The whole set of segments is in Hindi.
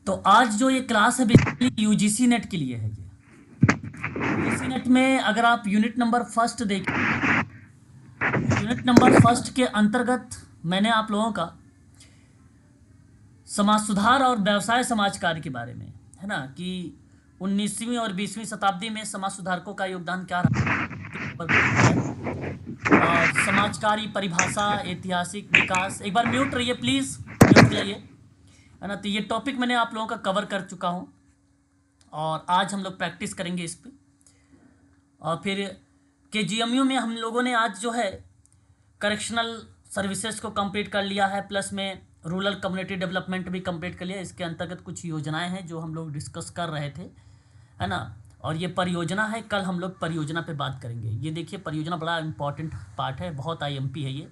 तो आज जो ये क्लास है बेसिकली यूजीसी नेट के लिए है। ये यूजीसी नेट में अगर आप यूनिट नंबर फर्स्ट देखें, यूनिट नंबर फर्स्ट के अंतर्गत मैंने आप लोगों का समाज सुधार और व्यवसाय समाज कार्य के बारे में, है ना, कि 19वीं और 20वीं शताब्दी में समाज सुधारकों का योगदान क्या रहा और समाजकारी परिभाषा, ऐतिहासिक विकास। एक बार म्यूट रहिए प्लीज, म्यूट जाइए, है ना। तो ये टॉपिक मैंने आप लोगों का कवर कर चुका हूँ और आज हम लोग प्रैक्टिस करेंगे इस पे। और फिर केजीएमयू में हम लोगों ने आज जो है करेक्शनल सर्विसेज को कंप्लीट कर लिया है, प्लस में रूरल कम्युनिटी डेवलपमेंट भी कंप्लीट कर लिया। इसके अंतर्गत कुछ योजनाएं हैं जो हम लोग डिस्कस कर रहे थे, है ना। और ये परियोजना है, कल हम लोग परियोजना पे बात करेंगे। ये देखिए परियोजना बड़ा इंपॉर्टेंट पार्ट है, बहुत आईएमपी है ये,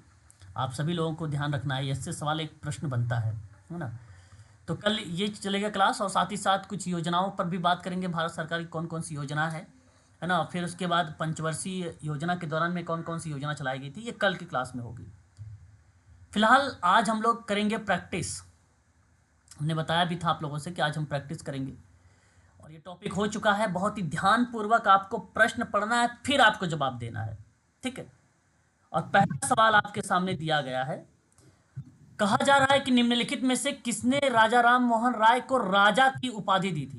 आप सभी लोगों को ध्यान रखना है, इससे सवाल एक प्रश्न बनता है ना। तो कल ये चलेगा क्लास और साथ ही साथ कुछ योजनाओं पर भी बात करेंगे, भारत सरकार की कौन कौन सी योजना है ना। फिर उसके बाद पंचवर्षीय योजना के दौरान में कौन कौन सी योजना चलाई गई थी, ये कल की क्लास में होगी। फिलहाल आज हम लोग करेंगे प्रैक्टिस। हमने बताया भी था आप लोगों से कि आज हम प्रैक्टिस करेंगे और ये टॉपिक हो चुका है। बहुत ही ध्यानपूर्वक आपको प्रश्न पढ़ना है, फिर आपको जवाब देना है, ठीक है। और पहला सवाल आपके सामने दिया गया है, कहा जा रहा है कि निम्नलिखित में से किसने राजा राम मोहन राय को राजा की उपाधि दी थी?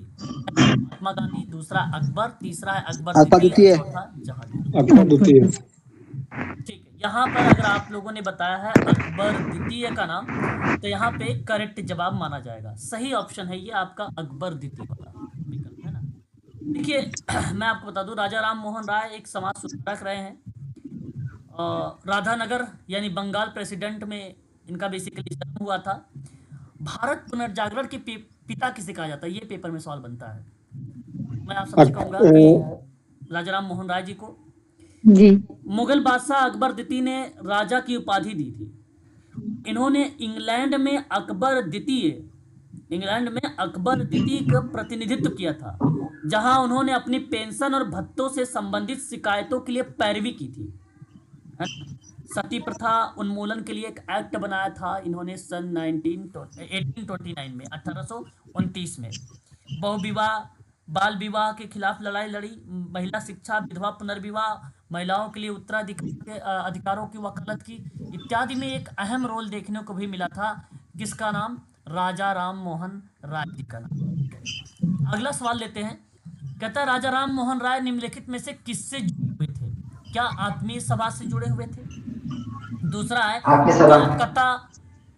महात्मा गांधी, दूसरा अकबर, तीसरा है अकबर द्वितीय, चौथा जहांगीर। अकबर द्वितीय। ठीक है, यहाँ पर अगर आप लोगों ने बताया है अकबर द्वितीय का नाम, तो यहाँ पे करेक्ट जवाब माना जाएगा। सही ऑप्शन है ये आपका अकबर द्वितीय वाला विकल्प, है ना। देखिए मैं आपको बता दूं, राजा राम मोहन राय एक समाज सुधारक रहे हैं। राधानगर यानी बंगाल प्रेसिडेंट में इनका बेसिकली जन्म हुआ था। भारत पुनर्जागरण के पिता किसे कहा जाता है, ये पेपर में सवाल बनता है। मैं आप सबसे कहूंगा कि राजा राम मोहन राय जी को जी मुगल बादशाह अकबर द्वितीय ने राजा की उपाधि दी थी। इन्होंने इंग्लैंड में अकबर द्वितीय का प्रतिनिधित्व किया था, जहां उन्होंने अपनी पेंशन और भत्तों से संबंधित शिकायतों के लिए पैरवी की थी। सती प्रथा उन्मूलन के लिए एक एक्ट बनाया था इन्होंने सन 1829 में, 1829 में। बहुविवाह, बाल विवाह के खिलाफ लड़ाई लड़ी, महिला शिक्षा, विधवा पुनर्विवाह, महिलाओं के लिए उत्तराधिकार के अधिकारों की वकालत की, इत्यादि में एक अहम रोल देखने को भी मिला था। किसका नाम? राजा राम मोहन राय जी का नाम। अगला सवाल लेते हैं, कहता है राजा राम मोहन राय निम्नलिखित में से किससे जुड़े हुए थे? क्या आत्मीय सभा से जुड़े हुए थे? दूसरा है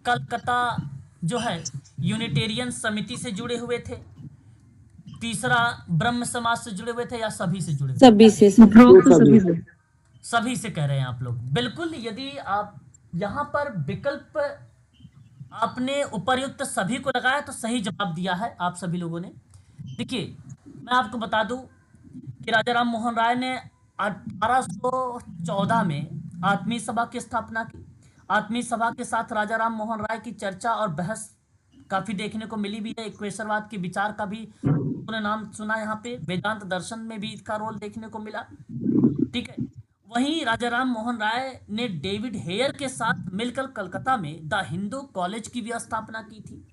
कलकत्ता जो है यूनिटेरियन समिति से जुड़े हुए थे। तीसरा ब्रह्म समाज से जुड़े हुए थे या सभी से जुड़े हुए? सभी से कह रहे हैं आप लोग, बिल्कुल। यदि आप यहाँ पर विकल्प आपने उपर्युक्त सभी को लगाया तो सही जवाब दिया है आप सभी लोगों ने। देखिए मैं आपको बता दूं कि राजा राम मोहन राय ने 1814 में आत्मीय सभा की स्थापना की। आत्मीय सभा के साथ राजा राम मोहन राय की चर्चा और बहस काफी देखने को मिली भी है। इक्वेशरवाद के विचार का भी उन्होंने नाम सुना यहाँ पे। वेदांत दर्शन में भी इसका रोल देखने को मिला, ठीक है। वहीं राजा राम मोहन राय ने डेविड हेयर के साथ मिलकर कलकत्ता में द हिंदू कॉलेज की भी स्थापना की थी।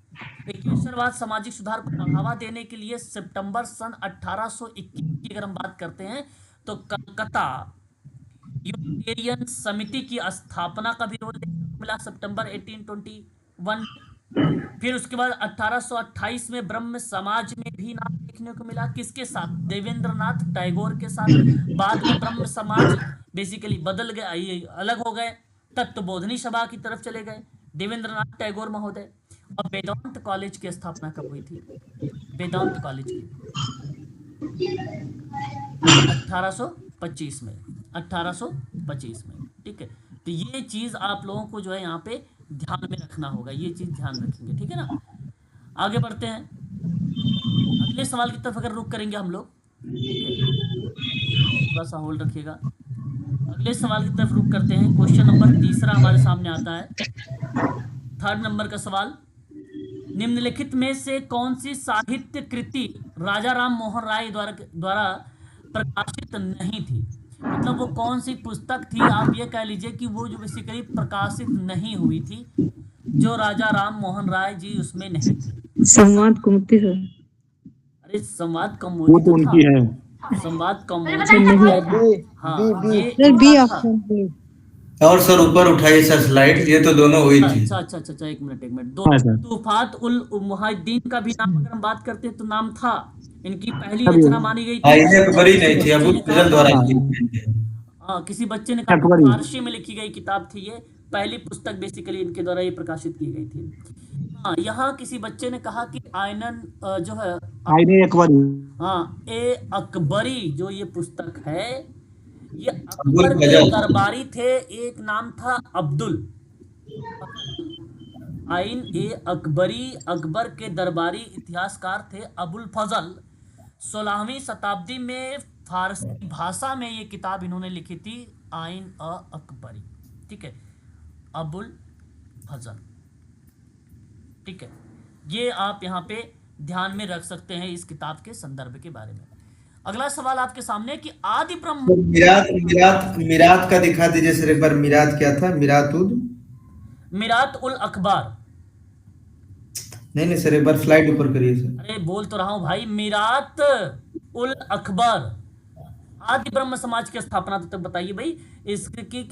इक्वेशरवाद सामाजिक सुधार को बढ़ावा देने के लिए सितंबर सन 1821 की अगर हम बात करते हैं तो कलकत्ता यूनिटेरियन समिति की स्थापना का भी रोल देखने को मिला सितंबर 1821। फिर उसके बाद 1828 में ब्रह्म समाज में भी नाम देखने को मिला। किसके साथ? देवेंद्रनाथ टैगोर के साथ। बाद में ब्रह्म समाज बेसिकली बदल गए, अलग हो गए, तत्वबोधनी सभा की तरफ चले गए देवेंद्रनाथ टैगोर महोदय। और वेदांत कॉलेज की स्थापना कब हुई थी? वेदांत कॉलेज की 1825 में, 1825 में, ठीक है। तो ये चीज आप लोगों को जो है यहाँ पे ध्यान में रखना होगा, ये चीज ध्यान रखेंगे, ठीक है ना। आगे बढ़ते हैं, अगले सवाल की तरफ अगर रुक करेंगे हम लोग, ठीक है, थोड़ा सा होल्ड रखिएगा। अगले सवाल की तरफ रुक करते हैं। क्वेश्चन नंबर तीसरा हमारे सामने आता है, थर्ड नंबर का सवाल। निम्नलिखित में से कौन सी साहित्य कृति राजा राम मोहन राय द्वारा प्रकाशित नहीं थी? मतलब वो कौन सी पुस्तक थी, आप ये कह लीजिए कि वो जो बेसिकली प्रकाशित नहीं हुई थी, जो राजा राम मोहन राय जी उसमें नहीं थे। संवाद कुमुदी सर। अरे संवाद वो कौमुदी तो तो था, उनकी है। संवाद कौमुदी अच्छा तो नहीं था। आता। हाँ बी ये सर बी इनका था। Option B. और सर ऊपर उठाइए सर स्लाइड, ये तो दोनों हुई थी। अच्छा, एक मिनट हाँ सर। तूफात उल मुहाइद्दीन का भी नाम अगर हम बात करते हैं तो नाम था। इनकी पहली अभी रचना मानी गई हाँ, थी। ये अकबरी नहीं थी, बच्चे अबुल ने कहा फजल था, द्वारा हाँ लिखी गई थी। हाँ किसी बच्चे ने कहा था अकबरी। फारसी में लिखी गई किताब थी ये, पहली पुस्तक बेसिकली इनके द्वारा ये प्रकाशित की गई थी। हाँ यहाँ किसी बच्चे ने कहा कि आयनन जो है, आईने अकबरी। हाँ ए अकबरी जो ये पुस्तक है, ये अबुल अकबर के फजल। दरबारी थे, एक नाम था अब्दुल आइन ए अकबरी, अकबर के दरबारी इतिहासकार थे अबुल फजल। 16वीं शताब्दी में फारसी भाषा में ये किताब इन्होंने लिखी थी, आइन अ अकबरी। ठीक है, अबुल फजल। ठीक है, ये आप यहाँ पे ध्यान में रख सकते हैं इस किताब के संदर्भ के बारे में। अगला सवाल आपके सामने कि आदि ब्रह्म, मिरात मिरात मिरात का दिखा दीजिए सर एक बार, मिरात क्या था? मिरात उद मिरात उल अखबार। नहीं सर, एक बार स्लाइड ऊपर करिए सर। अरे बोल तो रहा हूं भाई, मिरात उल अखबार। आदि ब्रह्म समाज की स्थापना तो बताइए भाई, इसकी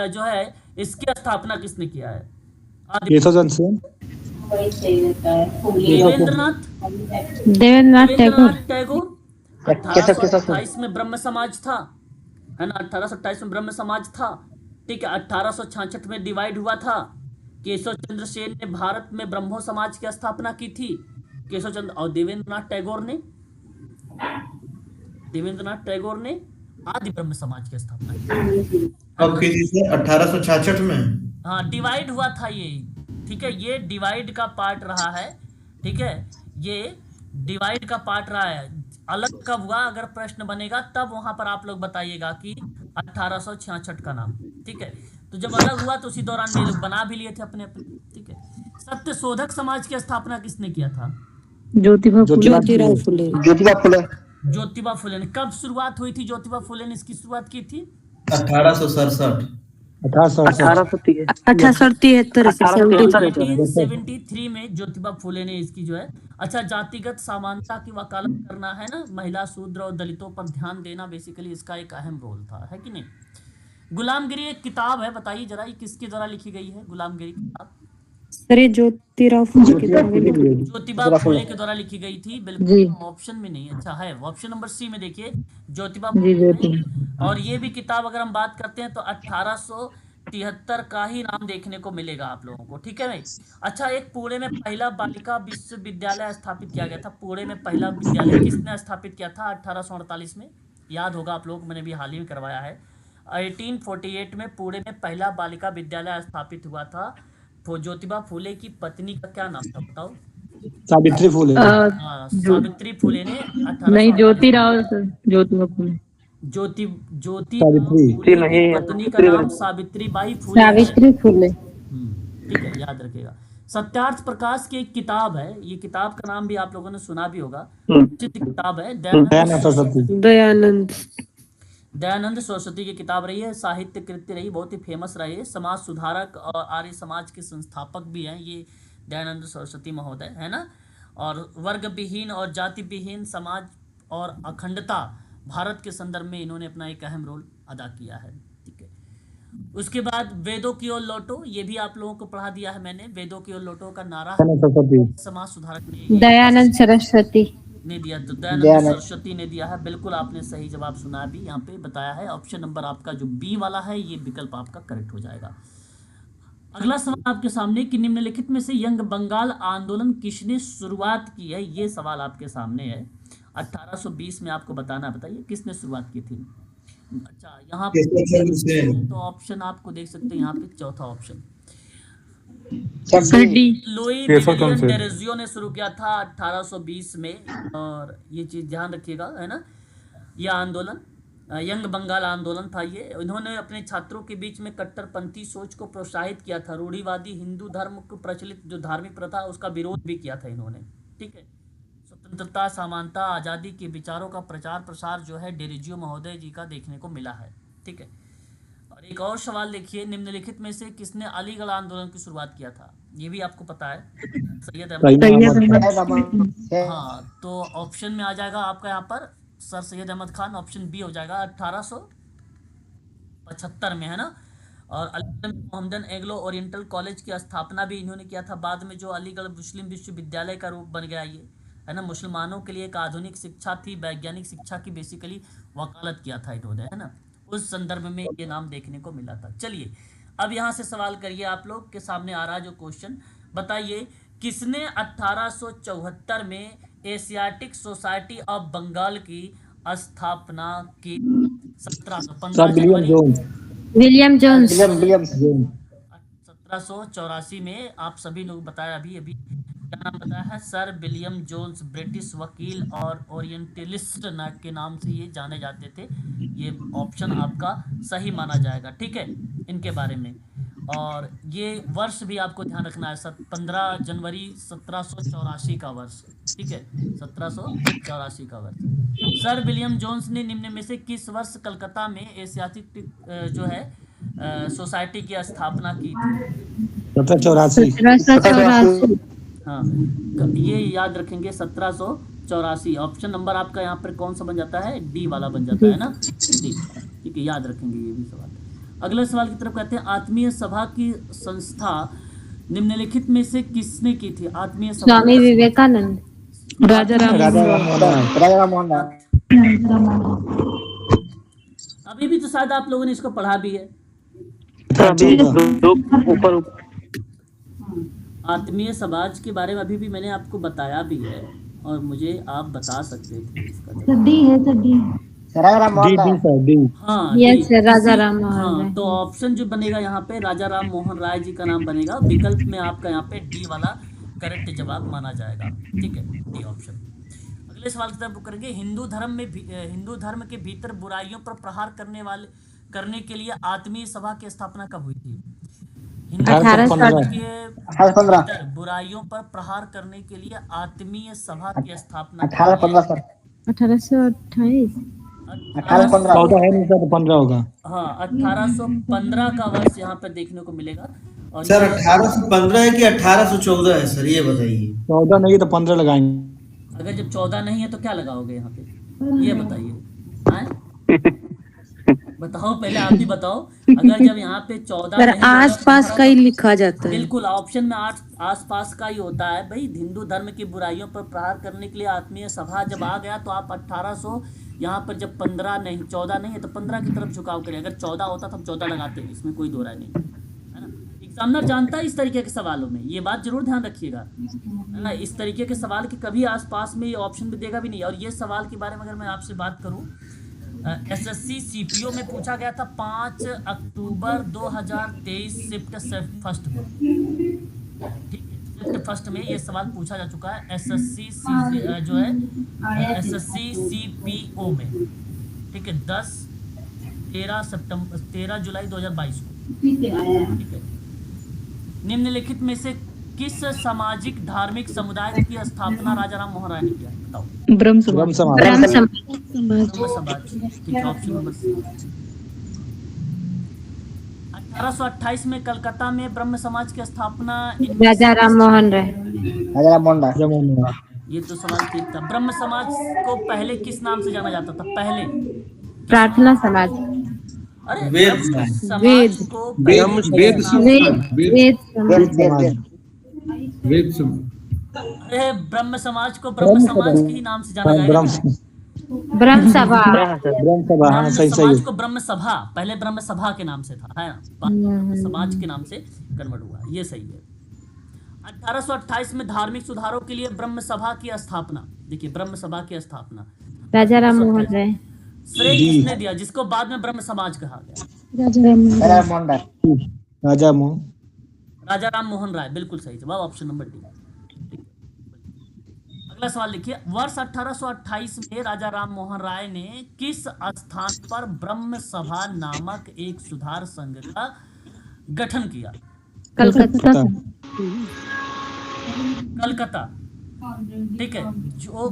जो है इसकी स्थापना किसने किया है? आदि केशव सेन। देवेंद्रनाथ देवेंद्रनाथ टैगोर। देवेंद्रनाथ टैगोर। 1828 में ब्रह्म समाज था, है ना, 1828 में ब्रह्म समाज था। ठीक है, 1866 में डिवाइड हुआ था। केशव चंद्र सेन ने भारत में ब्रह्मो समाज की स्थापना की थी। केशव चंद्र और देवेंद्रनाथ टैगोर ने आदि ब्रह्म समाज की स्थापना की। अब कीजिए सर, 1866 में। हाँ डिवाइड हुआ था ये। ठीक है, ये डिवाइड का पार्ट रहा है। ठीक है, ये डिवाइड का पार्ट रहा है। अलग कब हुआ, अगर प्रश्न बनेगा तब वहां पर आप लोग बताइएगा कि 1866 का नाम। ठीक है, तो जब अलग हुआ तो उसी दौरान में ये लोग बना भी लिए थे अपने अपने। ठीक है, सत्य शोधक समाज की स्थापना किसने किया था? ज्योतिबा फुले। ज्योतिराव फुले। ज्योतिबा फुले। ज्योतिबा फुले ने। कब शुरुआत हुई थी ज्योतिबा फुले ने इसकी शुरुआत की थी? 1867। 1873। 1873 में ज्योतिबा फुले ने इसकी जो है, अच्छा जातिगत समानता की वकालत करना, है ना, महिला शूद्र और दलितों पर ध्यान देना, बेसिकली इसका एक अहम रोल था, है कि नहीं? गुलामगिरी एक किताब है, बताइए जरा ये किसके द्वारा लिखी गई है गुलामगिरी किताब? अरे ज्योतिराव फुले के द्वारा। ज्योतिबा फुले के द्वारा लिखी गई थी, बिल्कुल ऑप्शन में नहीं। अच्छा है, ऑप्शन नंबर सी में देखिए ज्योतिबा फुले। और ये भी किताब अगर हम बात करते हैं तो 1873 का ही नाम देखने को मिलेगा आप लोगों को। ठीक है भाई। अच्छा, एक पुणे में पहला बालिका विश्वविद्यालय स्थापित किया गया था। पुणे में पहला विद्यालय किसने स्थापित किया था 1848 में? याद होगा आप लोग, मैंने भी हाल ही में करवाया है। 1848 में पुणे में पहला बालिका विद्यालय स्थापित हुआ था। तो ज्योतिबा फुले की पत्नी का क्या नाम था बताओ? सावित्री फुले। सावित्री फुले ने नहीं, ज्योतिराव ज्योतिबा फुले। ज्योति सावित्री फुले की पत्नी का नाम सावित्री बाई फुले है। सावित्री फुले। ठीक है, याद रखिएगा। सत्यार्थ प्रकाश की एक किताब है, ये किताब का नाम भी आप लोगों ने सुना भी होगा, प्रसिद्ध किताब है दयानंद सरस्वती की किताब रही है, साहित्य कृति रही, बहुत ही फेमस रही है। समाज सुधारक और आर्य समाज के संस्थापक भी हैं ये दयानंद सरस्वती महोदय, है ना। और वर्ग विहीन और जाति विहीन समाज और अखंडता भारत के संदर्भ में इन्होंने अपना एक अहम रोल अदा किया है। ठीक है, उसके बाद वेदों की ओर लौटो, ये भी आप लोगों को पढ़ा दिया है मैंने। वेदों की ओर लौटो का नारा समाज सुधारक ने दयानंद सरस्वती ने दिया, तो दयानंद सरस्वती ने दिया है। बिल्कुल आपने सही जवाब सुना है, भी यहाँ पे बताया है। ऑप्शन नंबर आपका जो बी वाला है ये विकल्प आपका करेक्ट हो जाएगा। अगला सवाल आपके सामने कि निम्नलिखित में से यंग बंगाल आंदोलन किसने शुरुआत की है, ये सवाल आपके सामने है। 1820 में आपको बताना, बताइए किसने शुरुआत की थी। अच्छा, यहाँ पे तो ऑप्शन आपको देख सकते हैं, यहाँ पे चौथा ऑप्शन लुई विलियम डेरोजियो ने शुरू किया था 1820 में। और ये चीज ध्यान रखिएगा, है ना, यह आंदोलन यंग बंगाल आंदोलन था। ये इन्होंने अपने छात्रों के बीच में कट्टरपंथी सोच को प्रोत्साहित किया था। रूढ़िवादी हिंदू धर्म को प्रचलित जो धार्मिक प्रथा उसका विरोध भी किया था इन्होंने। ठीक है, स्वतंत्रता, समानता, आज़ादी के विचारों का प्रचार प्रसार जो है डेरोजियो महोदय जी का देखने को मिला है। ठीक है, और एक और सवाल देखिए, निम्नलिखित में से किसने अलीगढ़ आंदोलन की शुरुआत किया था? ये भी आपको पता है, सैयद सैयद अहमद अहमद खान। हाँ, तो ऑप्शन में आ जाएगा आपका यहाँ पर sir Syed Ahmed Khan, option B हो जाएगा 1875 में, है ना। और अलीगढ़ में मोहम्मदन एंग्लो ओरिएंटल कॉलेज की स्थापना भी इन्होंने किया था, बाद में जो अलीगढ़ मुस्लिम विश्वविद्यालय का रूप बन गया ये, है ना। मुसलमानों के लिए एक आधुनिक शिक्षा थी, वैज्ञानिक शिक्षा की बेसिकली वकालत किया था इन्होंने, है ना। उस संदर्भ में ये नाम देखने को मिला था। चलिए अब यहाँ से सवाल करिए, आप लोग के सामने आ रहा है जो क्वेश्चन, बताइए किसने 1874 में एशियाटिक सोसाइटी ऑफ बंगाल की स्थापना की? 15 सर विलियम जनवरी जोन्स। William Jones. जोन्स। 1784 में। आप सभी लोग बताया अभी अभी क्या नाम बताया है? सर विलियम जोन्स, ब्रिटिश वकील और ओरिएंटलिस्ट के नाम से ये जाने जाते थे। ये ऑप्शन आपका सही माना जाएगा, ठीक है, इनके बारे में। और ये वर्ष भी आपको ध्यान रखना है, 15 जनवरी 1784 का वर्ष, ठीक है, 1784 का वर्ष। सर विलियम जोन्स ने निम्न में से किस वर्ष कलकत्ता में एशियाटिक जो है सोसाइटी की स्थापना की थी? 1784। 1784। हाँ, ये याद रखेंगे, 1784। ऑप्शन नंबर आपका यहाँ पर कौन सा बन जाता है? डी वाला बन जाता है ना, डी, ठीक है, याद रखेंगे ये भी सवाल। अगले सवाल की तरफ कहते हैं, आत्मीय सभा की संस्था निम्नलिखित में से किसने की थी? आत्मीय सभा स्वामी विवेकानंद। राजा राम मोहन राय। अभी भी तो शायद आप लोगों ने इसको पढ़ा भी है। आत्मीय समाज के बारे में अभी भी मैंने आपको बताया भी है, और मुझे आप बता सकते थे इसका जवाब। डी है सर, डी। हाँ, यस डी। राजा राम मोहन हाँ, राय। तो ऑप्शन जो बनेगा यहाँ पे राजा राम मोहन राय जी का नाम बनेगा, विकल्प में आपका यहाँ पे डी वाला करेक्ट जवाब माना जाएगा, ठीक है, डी ऑप्शन। अगले सवाल की तरफ करेंगे, हिंदू धर्म के भीतर बुराइयों पर प्रहार करने के लिए आत्मीय सभा की स्थापना कब हुई थी? हिंदू धर्म 1815। के भीतर बुराइयों पर प्रहार करने के लिए आत्मीय सभा की स्थापना 1828। 14 है नहीं सर, 15 होगा। हाँ, 1815 का वर्ष यहाँ पर देखने को मिलेगा। और सर ये 1815 है कि 1814 है सर, ये बताइए। 14 नहीं तो 15 लगाएंगे। अगर जब 14 नहीं है तो क्या लगाओगे यहाँ पे, ये बताइए। हाँ? बताओ, पहले आप ही बताओ। अगर जब यहाँ पे 14 नहीं होगा, आस पास का ही लिखा जाता है। बिल्कुल, ऑप्शन में आस पास का ही होता है भाई। हिंदू धर्म की बुराइयों पर प्रहार करने के लिए आत्मीय सभा जब आ गया तो आप 1800 यहाँ पर जब 15 नहीं 14 नहीं है तो 15 की तरफ झुकाव करें। अगर 14 होता तो हम 14 लगाते हैं, इसमें कोई दो राय नहीं, है ना। एग्जामिनर जानता है इस तरीके के सवालों में, ये बात जरूर ध्यान रखिएगा, है ना। इस तरीके के सवाल के कभी आसपास में ये ऑप्शन भी देगा भी नहीं। और ये सवाल के बारे में अगर मैं आपसे बात करूँ, एसएससी सीपीओ में पूछा गया था 5 अक्टूबर 2023 शिफ्ट फर्स्ट को, ठीक है, शिफ्ट फर्स्ट में ये सवाल पूछा जा चुका है एसएससी जो है एसएससी सीपीओ में, ठीक है, 13 जुलाई 2022 को, ठीक है। निम्नलिखित में से किस सामाजिक धार्मिक समुदाय की स्थापना राजा राम मोहन राय ने किया? बताओ। ब्रह्म समाज। ब्रह्म समाज, ठीक है, ऑप्शन नंबर सी। 1828 में कलकत्ता में ब्रह्म समाज की स्थापना राजा राम मोहन राय। ये तो सवाल ठीक था। ब्रह्म समाज को पहले किस नाम से जाना जाता था? पहले प्रार्थना समाज। अरे वेद ब्रह्म समाज वेद। को पहले वेद किस नाम से- वेद अरे ब्रह्म समाज को ब्रह्म समाज के ही नाम से जाना जाएगा। ब्रह्म सभा। ब्रह्म सभा, हाँ ब्रह्म सही समाज सही। को ब्रह्म सभा, पहले ब्रह्म सभा के नाम से था, है ना, ब्रह्म समाज के नाम से कन्वर्ट हुआ, ये सही है। 1828 में धार्मिक सुधारों के लिए ब्रह्म सभा की स्थापना, देखिए ब्रह्म सभा की स्थापना राजा राम मोहन राय। श्रेय किसने दिया, जिसको बाद में ब्रह्म समाज कहा गया? राजा राम मोहन राय, बिल्कुल सही जवाब, ऑप्शन नंबर डी। अगला सवाल लिखिए, वर्ष 1828 में राजा राम मोहन राय ने किस स्थान पर ब्रह्म सभा नामक एक सुधार संघ का गठन किया? कलकत्ता। कलकत्ता, ठीक है। जो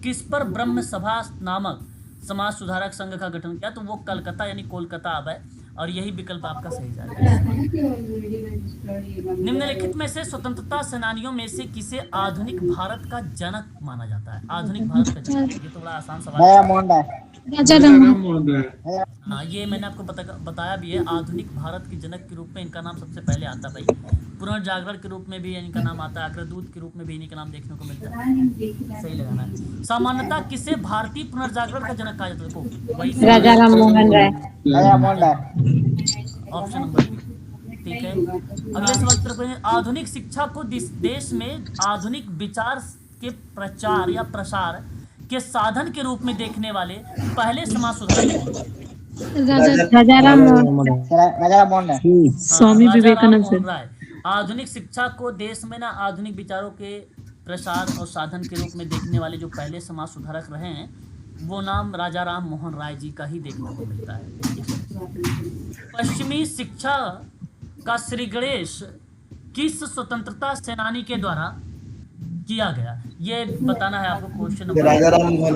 किस पर ब्रह्म सभा नामक समाज सुधारक संघ का गठन किया? तो वो कलकत्ता यानी कोलकाता अब है। और यही विकल्प आपका सही जाएगा। निम्नलिखित में से स्वतंत्रता सेनानियों में से किसे आधुनिक भारत का जनक माना जाता है? आधुनिक भारत का जनक, ये तो बड़ा आसान सवाल है। राजा राममोहन हाँ, ये मैंने आपको बताया भी है। आधुनिक भारत के जनक के रूप में इनका नाम सबसे पहले आता है भाई। पुनर्जागरण के रूप में भी इनका नाम आता है, अग्रदूत के रूप में भी इन्हीं का नाम देखने को मिलता है। सही लगाना है। सामान्यतः किसे भारतीय पुनर्जागरण का जनक कहा जाता है? देखो वही Raja Rammohan Roy option number B, ठीक है। अगले सवाल की तरफ बढ़ें। आधुनिक शिक्षा को देश में आधुनिक विचार के प्रचार या प्रसार के साधन के रूप में देखने वाले पहले समाज सुधारक कौन थे? राजा राममोहन स्वामी विवेकानंद राय। आधुनिक शिक्षा को देश में ना आधुनिक विचारों के प्रसार और साधन के रूप में देखने वाले जो पहले समाज सुधारक रहे हैं, वो नाम राजा राम मोहन राय जी का ही देखने को मिलता है। पश्चिमी शिक्षा का श्री गणेश किस स्वतंत्रता सेनानी के द्वारा किया गया? ये बताना है आपको। क्वेश्चन नंबर राजा राम मोहन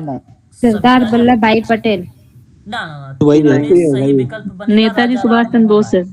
राय। सरदार वल्लभ भाई पटेल ना वही है। सही विकल्प बनेगा नेताजी सुभाष चंद्र बोस सर।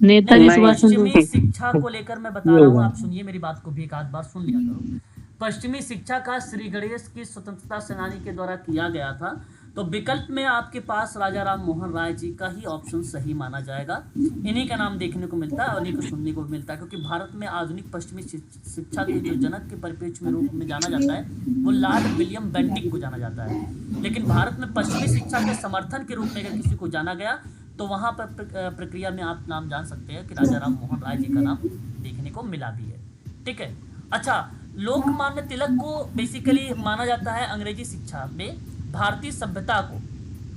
नेताजी सुभाष चंद्र पश्चिमी बोस। शिक्षा को लेकर मैं बता रहा हूँ, आप सुनिए मेरी बात को भी, एक आध बार सुन लिया करो। पश्चिमी शिक्षा का श्री गणेश की स्वतंत्रता सेनानी के द्वारा किया गया था, तो विकल्प में आपके पास राजा राम मोहन राय जी का ही ऑप्शन सही माना जाएगा। इन्हीं का नाम देखने को मिलता है और इन्हीं को सुनने को मिलता है, क्योंकि भारत में आधुनिक पश्चिमी शिक्षा के जो जनक के परिप्रेक्ष्य में रूप में जाना जाता है वो लॉर्ड विलियम बेंटिक को जाना जाता है। लेकिन भारत में पश्चिमी शिक्षा के समर्थन के रूप में अगर किसी को जाना गया तो वहाँ पर प्रक्रिया में आप नाम जान सकते हैं कि राजा राम मोहन राय जी का नाम देखने को मिला भी है। ठीक है। अच्छा, लोकमान्य तिलक को बेसिकली माना जाता है अंग्रेजी शिक्षा में भारतीय सभ्यता को,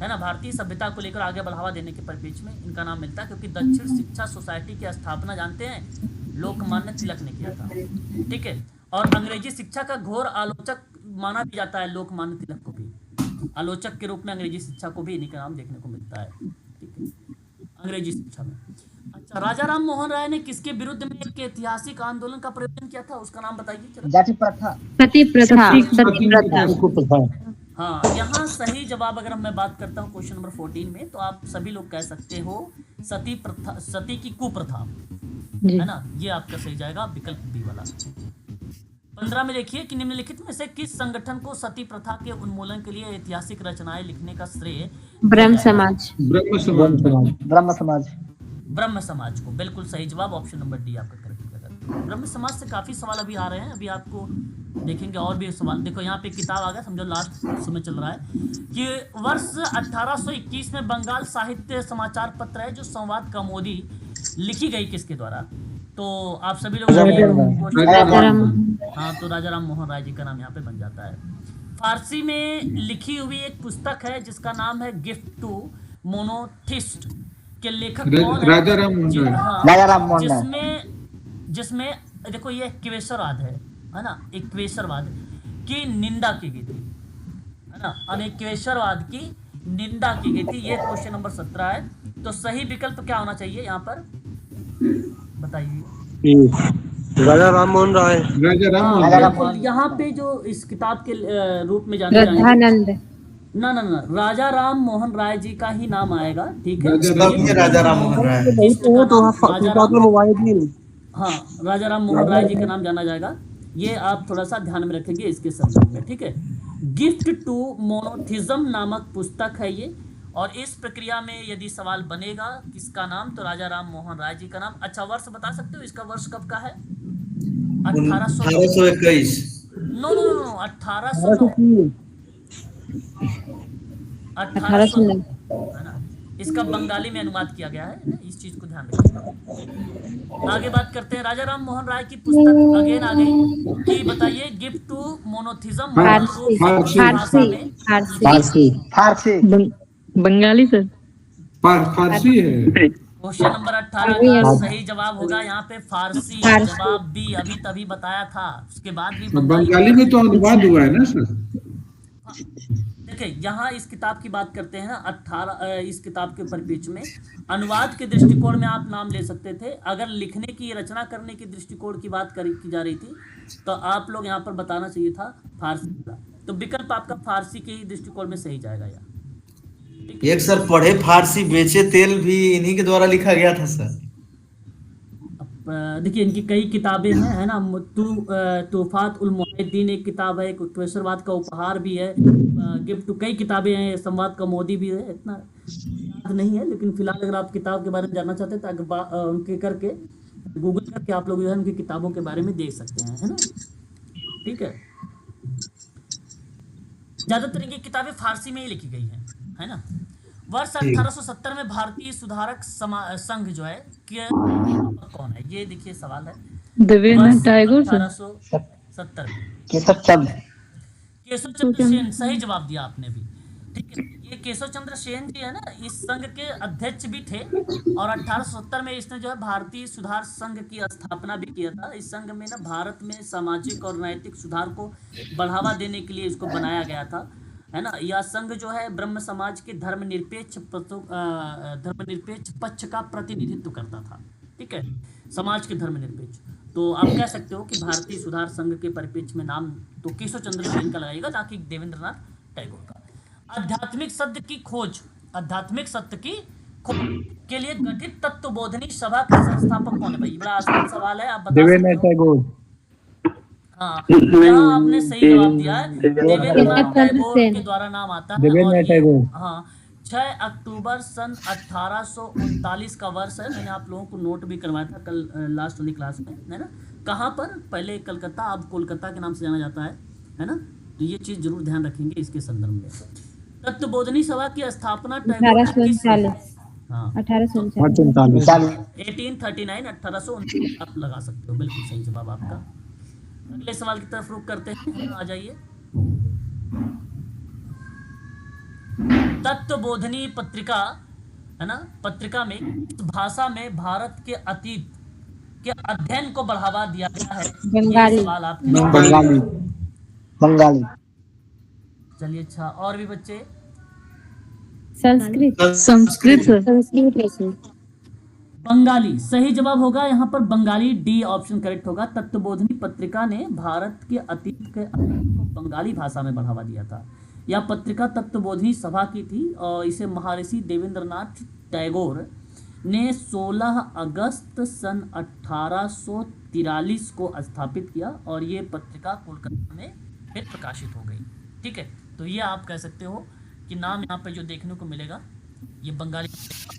है ना, भारतीय सभ्यता को लेकर आगे बढ़ावा देने के परिप्रेक्ष्य में इनका नाम मिलता है, क्योंकि दक्षिण शिक्षा सोसाइटी की स्थापना जानते हैं लोकमान्य तिलक ने किया था। ठीक है। और अंग्रेजी शिक्षा का घोर आलोचक माना भी जाता है लोकमान्य तिलक को भी। आलोचक के रूप में अंग्रेजी शिक्षा को भी इन्हीं का नाम देखने को मिलता है। ठीक है, अंग्रेजी शिक्षा में। अच्छा, राजा राम मोहन राय ने किसके विरुद्ध में एक ऐतिहासिक आंदोलन का प्रयोजन किया था? उसका नाम बताइए। जाति प्रथा, सती प्रथा। हाँ, यहाँ सही जवाब अगर मैं बात करता हूँ क्वेश्चन नंबर 14 में, तो आप सभी लोग कह सकते हो सती प्रथा, सती की कुप्रथा, है ना, ये आपका सही जाएगा विकल्प बी वाला। 15 में देखिए कि निम्नलिखित में से किस संगठन को सती प्रथा के उन्मूलन के लिए ऐतिहासिक रचनाएं लिखने का श्रेय? ब्रह्म समाज। ब्रह्म समाज को। बिल्कुल सही जवाब, ऑप्शन नंबर डी आपका करेक्ट है। ब्रह्म समाज से काफी सवाल अभी आ रहे हैं, अभी आपको देखेंगे और भी सवाल। देखो यहाँ पे किताब आ गया, समझो लास्ट समय चल रहा है कि वर्ष 1821 में बंगाल साहित्य समाचार पत्र है जो संवाद कौमुदी लिखी गई किसके द्वारा? तो आप सभी लोग हाँ, तो राजा राम मोहन राय जी का नाम यहाँ पे बन जाता है। फारसी में लिखी हुई एक पुस्तक है जिसका नाम है गिफ्ट टू मोनोथिस्ट के लेखक कौन है? राजा राम मोहन राय। जिसमें देखो ये क्वेश्चरवाद है ना, एक क्वेश्चरवाद की निंदा की गई थी, है ना, अनेक क्वेश्चरवाद की निंदा की गई थी। ये क्वेश्चन नंबर 17 है। तो सही विकल्प क्या होना चाहिए यहाँ पर बताइए? राजा राम मोहन राय। यहाँ पे जो इस किताब के रूप में जाने जाएंगे ना, राजा राम मोहन राय जी का ही नाम आएगा। ठीक है, राजा राम मोहन राय। हाँ, राजा राम मोहन राय जी का नाम जाना जाएगा। ये आप थोड़ा सा ध्यान में रखेंगे इसके संदर्भ में। ठीक है, गिफ्ट टू मोनोथिज्म नामक पुस्तक है ये, और इस प्रक्रिया में यदि सवाल बनेगा किसका नाम, तो राजा राम मोहन राय जी का नाम। अच्छा, वर्ष बता सकते हो इसका वर्ष कब का है? 1821। नो 1809 है ना। इसका बंगाली में अनुवाद किया गया है, इस चीज को ध्यान रखिएगा। आगे बात करते हैं। राजा राम मोहन राय की पुस्तक अगेन आ गई कि बताइए gift to monotheism Farsi Bengali sir. Farsi है। क्वेश्चन नंबर 18 का सही जवाब होगा यहाँ पे फारसी। जवाब बी अभी तभी बताया था, उसके बाद भी बंगाली में तो अनुवाद हुआ है ना सर। देखिए यहाँ इस किताब की बात करते हैं ना, इस किताब के परिप्रेक्ष्य में अनुवाद के दृष्टिकोण में आप नाम ले सकते थे। अगर लिखने की, रचना करने की दृष्टिकोण की बात की जा रही थी तो आप लोग यहाँ पर बताना चाहिए था फारसी का। तो विकल्प आपका फारसी के ही दृष्टिकोण में सही जाएगा। यहाँ एक सर पढ़े फारसी बेचे तेल भी इन्हीं के द्वारा लिखा गया था सर। अब देखिए इनकी कई किताबें हैं, है ना। तूफात उल मुहिद्दीन एक किताब है, एक उत्कर्षवाद का उपहार भी है, गिफ्ट टू कई किताबें हैं, संवाद का मोदी भी है। इतना याद नहीं है, लेकिन फिलहाल अगर आप किताब के बारे में जानना चाहते हैं तो उनके करके गूगल करके आप लोग जो है उनकी किताबों के बारे में देख सकते हैं, है ना। ठीक है, ज्यादातर इनकी किताबें फारसी में ही लिखी गई हैं, है ना। वर्ष 1870 में भारतीय सुधारक संघ जो है कि कौन है, ये देखिए सवाल है। देवेंद्र टैगोर सर। 1870 में केशव चंद्र केशव चंद्र सेन, सही जवाब दिया आपने भी। ठीक है, ये केशव चंद्र सेन जी है ना, इस संघ के अध्यक्ष भी थे और 1870 में इसने जो है भारतीय सुधार संघ की स्थापना भी किया था। इस संघ में ना भारत में सामाजिक और नैतिक सुधार को बढ़ावा देने के लिए इसको बनाया गया था, है ना। यह संघ जो है ब्रह्म समाज के धर्मनिरपेक्ष पक्ष का प्रतिनिधित्व करता था। ठीक है, समाज के धर्मनिरपेक्ष, तो आप कह सकते हो कि भारतीय सुधार संघ के परिप्रेक्ष्य में नाम तो केशव चंद्र सेन का लगाइएगा, ना कि देवेंद्रनाथ टैगोर का। आध्यात्मिक सत्य की खोज, आध्यात्मिक सत्य की खोज के लिए गठित तत्वबोधिनी सभा के संस्थापक कौन है भाई? बड़ा आसान सवाल है, आप बता सकते हो। हाँ, यहाँ आपने सही जवाब दिया है, देवेंद्रनाथ टैगोर के द्वारा नाम आता है। और ये हाँ 6 अक्टूबर सन 1839 का वर्ष है। मैंने आप लोगों को नोट भी करवाया था कल लास्ट वाली क्लास में, है ना। कहाँ पर? पहले कलकत्ता, अब कोलकाता के नाम से जाना जाता है ना। तो ये चीज जरूर ध्यान रखेंगे इसके संदर्भ में। तत्वबोधिनी सभा की स्थापना टैगोर ने किस 1839 1839 1839 आप लगा सकते हो, बिल्कुल सही जवाब आपका। अगले सवाल की तरफ रुख करते हैं, आ जाइए। तत्वबोधिनी पत्रिका, है ना, पत्रिका में इस भाषा में भारत के अतीत के अध्ययन को बढ़ावा दिया गया है। बंगाली। ये सवाल आपके बंगाली। चलिए, अच्छा, और भी बच्चे? संस्कृत संस्कृत। बंगाली सही जवाब होगा यहाँ पर, बंगाली, डी ऑप्शन करेक्ट होगा। तत्वबोधिनी पत्रिका ने भारत के अतीत के अध्ययन को बंगाली भाषा में बढ़ावा दिया था। यह पत्रिका तत्वबोधिनी सभा की थी और इसे महर्षि देवेंद्रनाथ टैगोर ने 16 अगस्त सन 1843 को स्थापित किया और ये पत्रिका कोलकाता में फिर प्रकाशित हो गई। ठीक है, तो ये आप कह सकते हो कि नाम यहाँ पे जो देखने को मिलेगा ये बंगाली।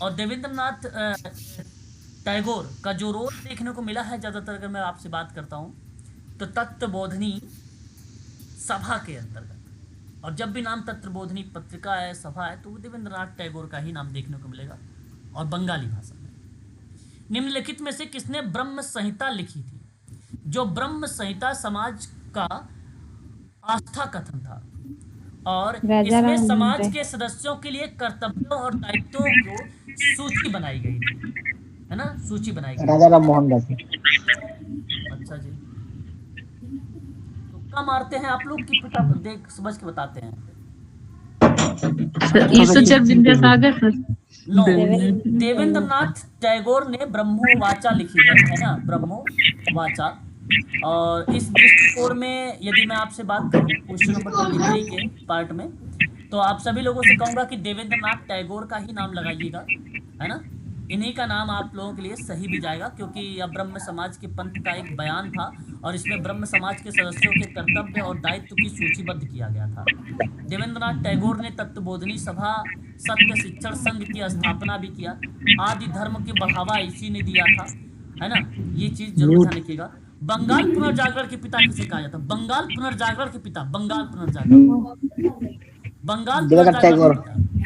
और देवेंद्रनाथ टैगोर का जो रोल देखने को मिला है ज़्यादातर, अगर मैं आपसे बात करता हूँ तो तत्वबोधिनी सभा के अंतर्गत, और जब भी नाम तत्वबोधिनी पत्रिका है, सभा है, तो वो देवेंद्रनाथ टैगोर का ही नाम देखने को मिलेगा और बंगाली भाषा में। निम्नलिखित में से किसने ब्रह्म संहिता लिखी थी? जो ब्रह्म संहिता समाज का आस्था कथन था और इसमें समाज के सदस्यों के लिए कर्तव्यों और दायित्वों को सूची बनाई गई थी, है ना, सूची बनाई गई। राजा राम मोहन राय। अच्छा जी, तुक्का मारते हैं आप लोग कि देख समझ के बताते हैं? ईश्वर विद्यासागर सर। नो, देवेंद्रनाथ टैगोर ने ब्रह्मोवाचा लिखी है ना, ब्रह्मोवाचा। और इस दृष्टिकोण में यदि मैं आपसे बात करूं क्वेश्चन नंबर 23 के पार्ट में, तो आप सभी लोगों से कहूंगा कि देवेंद्रनाथ टैगोर का ही नाम लगाइएगा, है ना। इन्हीं का नाम आप लोगों के लिए सही भी जाएगा, क्योंकि यह ब्रह्म समाज के पंथ का एक बयान था और इसमें ब्रह्म समाज के सदस्यों के कर्तव्य और दायित्व की सूचीबद्ध किया गया था। देवेंद्रनाथ टैगोर ने तत्वबोधिनी सभा, सत्य शिक्षण संघ की स्थापना भी किया। आदि धर्म की बढ़ावा इसी ने दिया था, है ना। ये चीज जरूर ध्यान रखिएगा। बंगाल पुनर्जागरण के पिता किसे कहा जाता है? बंगाल पुनर्जागरण के पिता, बंगाल पुनर्जागरण, बंगाल देवेंद्रनाथ टैगोर।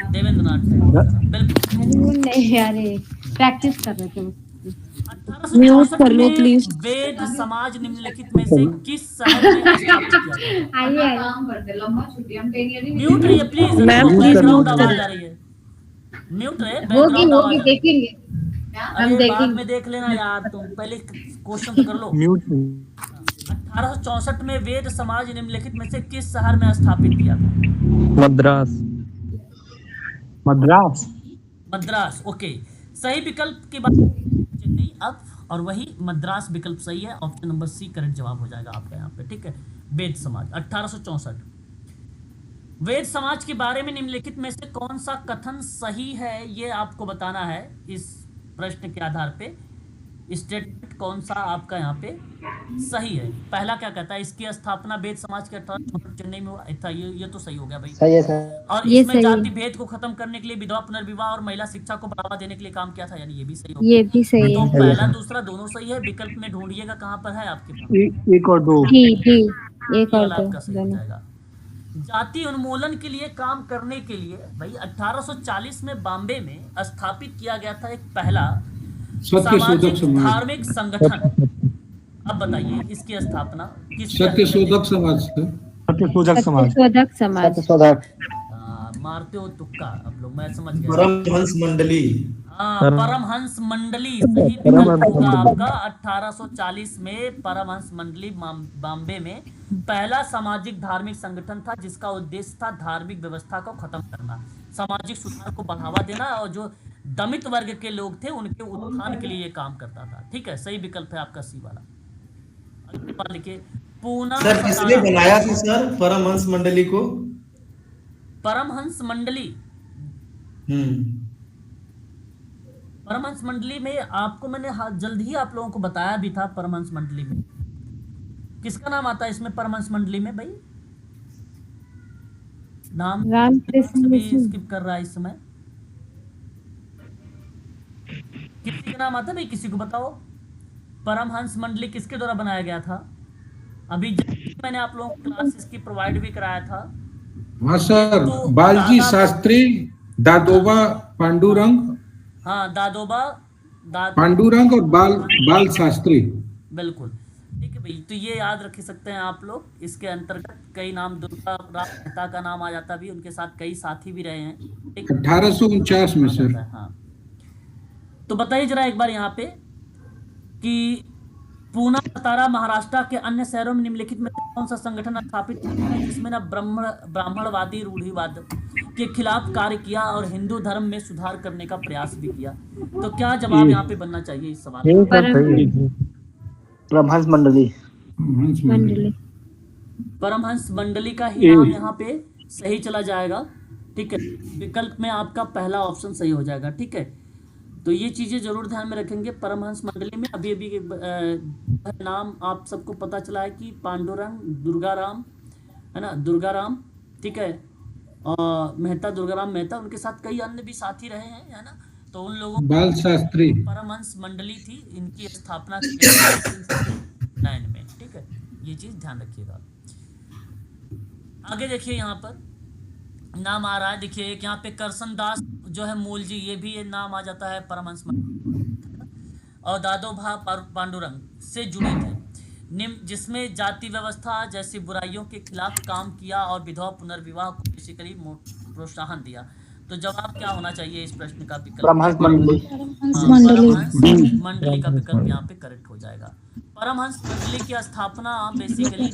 देवेंद्रनाथ टैगोर, बिल्कुल। नहीं अरे प्रैक्टिस कर रहे थे। 1864 में वेद समाज निम्नलिखित में से किस शहर में स्थापित किया गया? म्यूट रहिए प्लीज, बैकग्राउंड आवाज आ रही है, म्यूट रहे, बैकग्राउंड आवाज देखेंगे, हम देखेंगे, बाद में देख लेना यार, तुम पहले क्वेश्चन तो कर लो। 1864 में वेद समाज निम्नलिखित में से किस शहर में स्थापित किया था? मद्रास। मद्रास, ओके। सही विकल्प की बात चेन्नई अब, और वही मद्रास विकल्प सही है। ऑप्शन नंबर सी करेक्ट जवाब हो जाएगा आपका यहाँ पे। ठीक है, वेद समाज 1864। वेद समाज के बारे में निम्नलिखित में से कौन सा कथन सही है, ये आपको बताना है इस प्रश्न के आधार पे। स्टेटमेंट कौन सा आपका यहाँ पे सही है। पहला क्या कहता है, इसकी स्थापना वेद समाज के 1864 चेन्नई में हुआ था। ये तो सही हो गया भाई। सही है सर। और ये इसमें सही जाति है। भेद को खत्म करने के लिए विधवा पुनर्विवाह और महिला शिक्षा को बढ़ावा देने के लिए काम किया था, यानी ये भी सही हो ये गया। भी सही तो है। पहला दूसरा दोनों सही है। विकल्प में ढूंढिएगा कहाँ पर है आपके पास। एक और दो। डी डी ये एक और वाला दो आपका सही हो दोनों। जाएगा। जाति उन्मूलन के लिए काम करने के लिए भाई 1840 में बॉम्बे में स्थापित किया गया था एक पहला सत्य शोधक सामाजिक समाज। धार्मिक संगठन। अब बताइए इसकी स्थापना किसके सत्य अंतर्गत शोधक हुई? समाज से। सत्यशोधक समाज। सत्यशोधक समाज। सत्यशोधक। मारते हो तुक्का आप लोग, मैं समझ गया। परमहंस मंडली। परमहंस मंडली सही विकल्प होगा आपका। 1840 में परमहंस मंडली बॉम्बे में पहला सामाजिक धार्मिक संगठन था, जिसका उद्देश्य था धार्मिक व्यवस्था को खत्म करना, सामाजिक सुधार को बढ़ावा देना, और जो दमित वर्ग के लोग थे उनके उत्थान के लिए ये काम करता था। ठीक है, सही विकल्प है आपका सी वाला। अगले बार लिखिए पूना सर किसने बनाया था सर परमहंस मंडली को? परमहंस मंडली। हम्म। परमहंस मंडली में आपको मैंने जल्द ही आप लोगों को बताया भी था। परमहंस मंडली में किसका नाम आता है इसमें? परमहंस मंडली में भाई नाम रामकृष्ण भी मिशन। स्किप कर रहा है इस समय। किसी का नाम आता है भाई, किसी को बताओ। परमहंस मंडली किसके द्वारा बनाया गया था? अभी मैंने आप लोगों को क्लास इसकी प्रोवाइड भी कराया था। हाँ सर, तो बालजी दादा- शास्त्री, दादोबा पांडुरंग, हाँ दादोबा पांडुरंग और बाल शास्त्री। बिल्कुल ठीक है भाई। तो ये याद रख सकते हैं आप लोग। इसके अंतर्गत कई नाम, दुर्गा राम मेहता का नाम आ जाता भी, उनके साथ कई साथी भी रहे हैं। ठीक है? 1849 में सर। हाँ, तो बताइए जरा एक बार यहाँ पे कि पूना, सतारा, महाराष्ट्र के अन्य शहरों में निम्नलिखित में कौन सा संगठन स्थापित किया है जिसमें ना ब्राह्मणवादी रूढ़िवाद के खिलाफ कार्य किया और हिंदू धर्म में सुधार करने का प्रयास भी किया? तो क्या जवाब यहाँ पे बनना चाहिए इस सवाल यही का? सर सही है। परमहंस मंडली। हंस मंडली। मंडली। परमहंस मंडली का ही नाम यहाँ पे सही चला जाएगा। ठीक है, विकल्प में आपका पहला ऑप्शन सही हो जाएगा। ठीक है, तो ये चीजें जरूर ध्यान में रखेंगे। परमहंस मंडली में अभी अभी नाम आप सबको पता चला है कि पांडुरंग, दुर्गाराम, है ना, दुर्गाराम, ठीक है, और मेहता, दुर्गाराम मेहता, उनके साथ कई अन्य भी साथी रहे हैं, है ना। तो उन लोगों बाल शास्त्री। परमहंस मंडली थी, इनकी स्थापना 1969 में। ठीक है, ये चीज ध्यान रखिएगा। आगे देखिए यहाँ पर नाम आ रहा है, देखिए एक यहाँ पे करसन दास जो है मूल जी, ये भी ये नाम आ जाता है परमहंस और दादोभा पांडुरंग से जुड़े थे, जिसमें जाति व्यवस्था जैसी बुराइयों के खिलाफ काम किया और विधवा पुनर्विवाह को बेसिकली प्रोत्साहन दिया। तो जवाब क्या होना चाहिए इस प्रश्न का? विकल्प परमहंस मंडली। परमहंस मंडली का विकल्प यहाँ पे करेक्ट हो जाएगा। परमहंस मंडली की स्थापना बेसिकली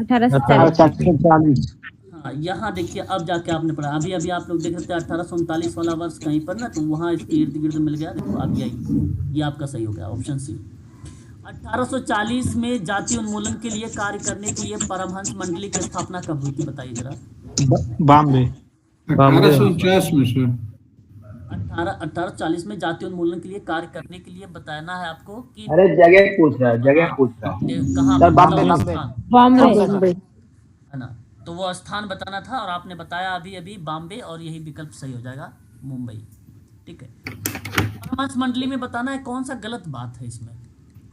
1840। हाँ, यहाँ देखिए अब जाके आपने पढ़ा, अभी अभी आप लोग देख रहे थे 1839 वाला वर्ष कहीं पर ना, तो वहाँ इसके इर्द गिर्द मिल गया। देखो अब ये आपका सही हो गया, ऑप्शन सी। 1840 में जाति उन्मूलन के लिए कार्य करने के लिए परमहंस मंडली की स्थापना कब हुई थी, बताइए जरा। बॉम्बे। 1849 में सर। 1840 में जाति उन्मूलन के लिए कार्य करने के लिए बताना है आपको कि अरे जगह पूछ रहा है, जगह पूछ रहा है। कहाँ सर, पर बॉम्बे, मतलब बॉम्बे। स्थान, बॉम्बे। है ना। तो वो स्थान बताना था और आपने बताया अभी अभी बॉम्बे, और यही विकल्प सही हो जाएगा, मुंबई। ठीक है, परमहंस मंडली में बताना है कौन सा गलत बात है इसमें,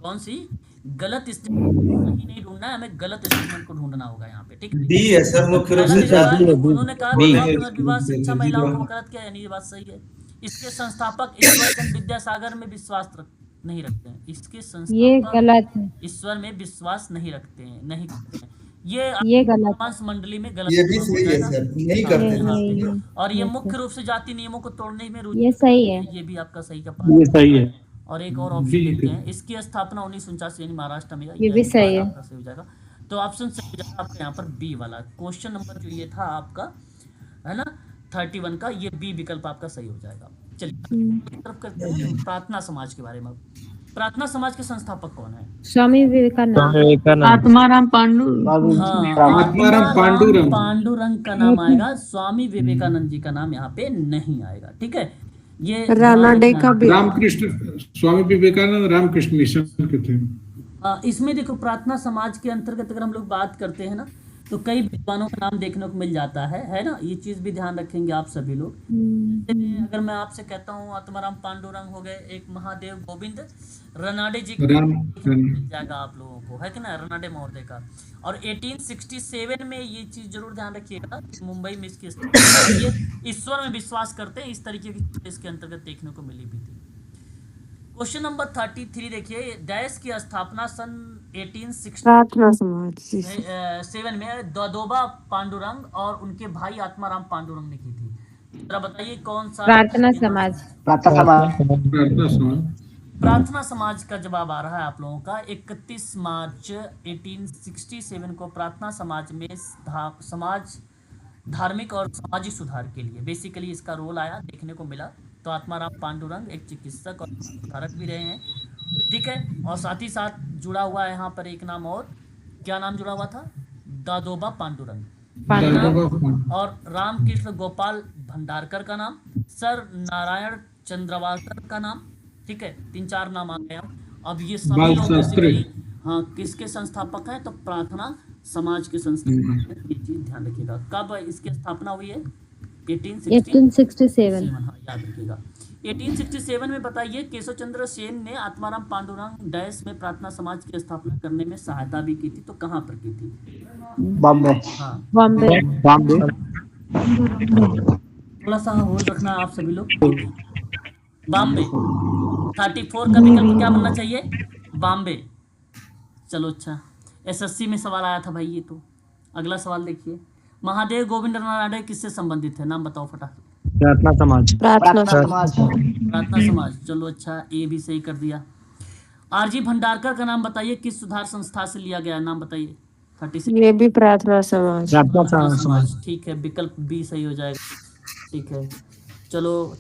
कौन सी गलत स्टेटमेंट नहीं ढूंढना है, हमें गलत स्टेटमेंट को ढूंढना होगा यहाँ पे। ठीक है, डी है सर, मुख्य रूप पहला से देखिएगा, जाति। उन्होंने कहा विवाह पुनर्विवाह शिक्षा महिलाओं को वकालत किया, यानी ये बात सही है। इसके संस्थापक ईश्वरचंद्र विद्यासागर में विश्वास नहीं रखते हैं। इसके ये संस्थापक गलत है। ईश्वर में विश्वास नहीं रखते हैं, नहीं करते हैं। ये गलत। परमहंस मंडली में गलत ये भी हो सही है जाएगा। सर, नहीं करते ये हैं। नहीं, और ये मुख्य रूप से जाति नियमों को तोड़ने में रुचि, ये सही है। ये भी आपका सही का ये सही है। और एक और ऑप्शन देखते हैं, इसकी स्थापना 1949 यानी महाराष्ट्र में, ये भी सही है। आपका सही हो जाएगा। तो ऑप्शन सही हो जाएगा आपका यहाँ पर बी वाला। क्वेश्चन नंबर जो ये था आपका, है ना, 31 का, ये बी विकल्प आपका सही हो जाएगा। चलिए तरफ करते हैं प्रार्थना समाज के बारे में। प्रार्थना समाज के संस्थापक कौन है? स्वामी विवेकानंद। आत्माराम पांडु। हाँ, आत्माराम पांडुरंग। पांडुरंग का नाम आएगा, स्वामी विवेकानंद जी का नाम यहाँ पे नहीं आएगा। ठीक है, ये रानाडे का भी रामकृष्ण, स्वामी विवेकानंद रामकृष्ण मिशन के थे। इसमें देखो प्रार्थना समाज के अंतर्गत अगर हम लोग बात करते हैं ना, तो कई विद्वानों का नाम देखने को मिल जाता है ना। ये चीज भी ध्यान रखेंगे आप सभी लोग। जैसे अगर मैं आपसे कहता हूँ आत्माराम पांडुरंग हो गए, एक महादेव गोविंद रनाडे जी का मिल जाएगा आप लोगों को, है कि ना, रनाडे महोदय का। और 1867 में ये चीज जरूर ध्यान रखिएगा, मुंबई में इसकी ये ईश्वर में विश्वास करते हैं, इस तरीके की चीजें इसके अंतर्गत देखने को मिली भी थी। क्वेश्चन नंबर 33 देखिए, डैश की स्थापना सन 1867 प्रार्थना समाज। में दादोबा पांडुरंग और उनके भाई आत्माराम पांडुरंग ने की थी। जरा बताइए कौन सा? प्रार्थना समाज। प्रार्थना समाज। प्रार्थना समाज। प्रार्थना समाज का जवाब आ रहा है आप लोगों का। 31 मार्च 1867 को प्रार्थना समाज में समाज धार्मिक और सामाजिक सुधार के लिए बेसिकली इसका रोल आया, देखने को मिला। तो आत्माराम पांडुरंग एक चिकित्सक और सुधारक भी रहे हैं, ठीक है। और साथ ही साथ जुड़ा हुआ है यहाँ पर एक नाम, और क्या नाम जुड़ा हुआ था? दादोबा पांडुरंग। और रामकृष्ण गोपाल भंडारकर का नाम, सर नारायण चंद्रवाकर का नाम, ठीक है। 3-4 नाम आ गए। अब ये सभी लोग बेसिकली हाँ किसके संस्थापक हैं? तो प्रार्थना समाज के संस्थापक। ये चीज ध्यान रखिएगा। कब इसकी स्थापना हुई है? 1867। हाँ याद रखिएगा। 1867 में बताइए केशव चंद्र सेन ने आत्माराम पांडुरंग डैश में प्रार्थना समाज की स्थापना करने में सहायता भी की थी। तो कहाँ पर की थी? बॉम्बे। हाँ बॉम्बे। बॉम्बे। थोड़ा सा होल्ड रखना आप सभी लोग। बॉम्बे। 34 का विकल्प क्या बनना चाहिए? बॉम्बे। चलो अच्छा, एसएससी में सवाल आया था भाई ये तो। अगला सवाल देखिए, महादेव गोविंद रनाडे किससे संबंधित है? नाम बताओ फटाफट। प्रार्थना समाज। प्रार्थना समाज। प्रार्थना समाज। चलो अच्छा, ए भी सही कर दिया। आरजी भंडारकर का नाम बताइए, किस सुधार संस्था से लिया गया? नाम बताइए। 36। ये भी प्रार्थना समाज। प्रार्थना समाज। ठीक है, विकल्प बी सही हो जाएगा। ठीक है, चलो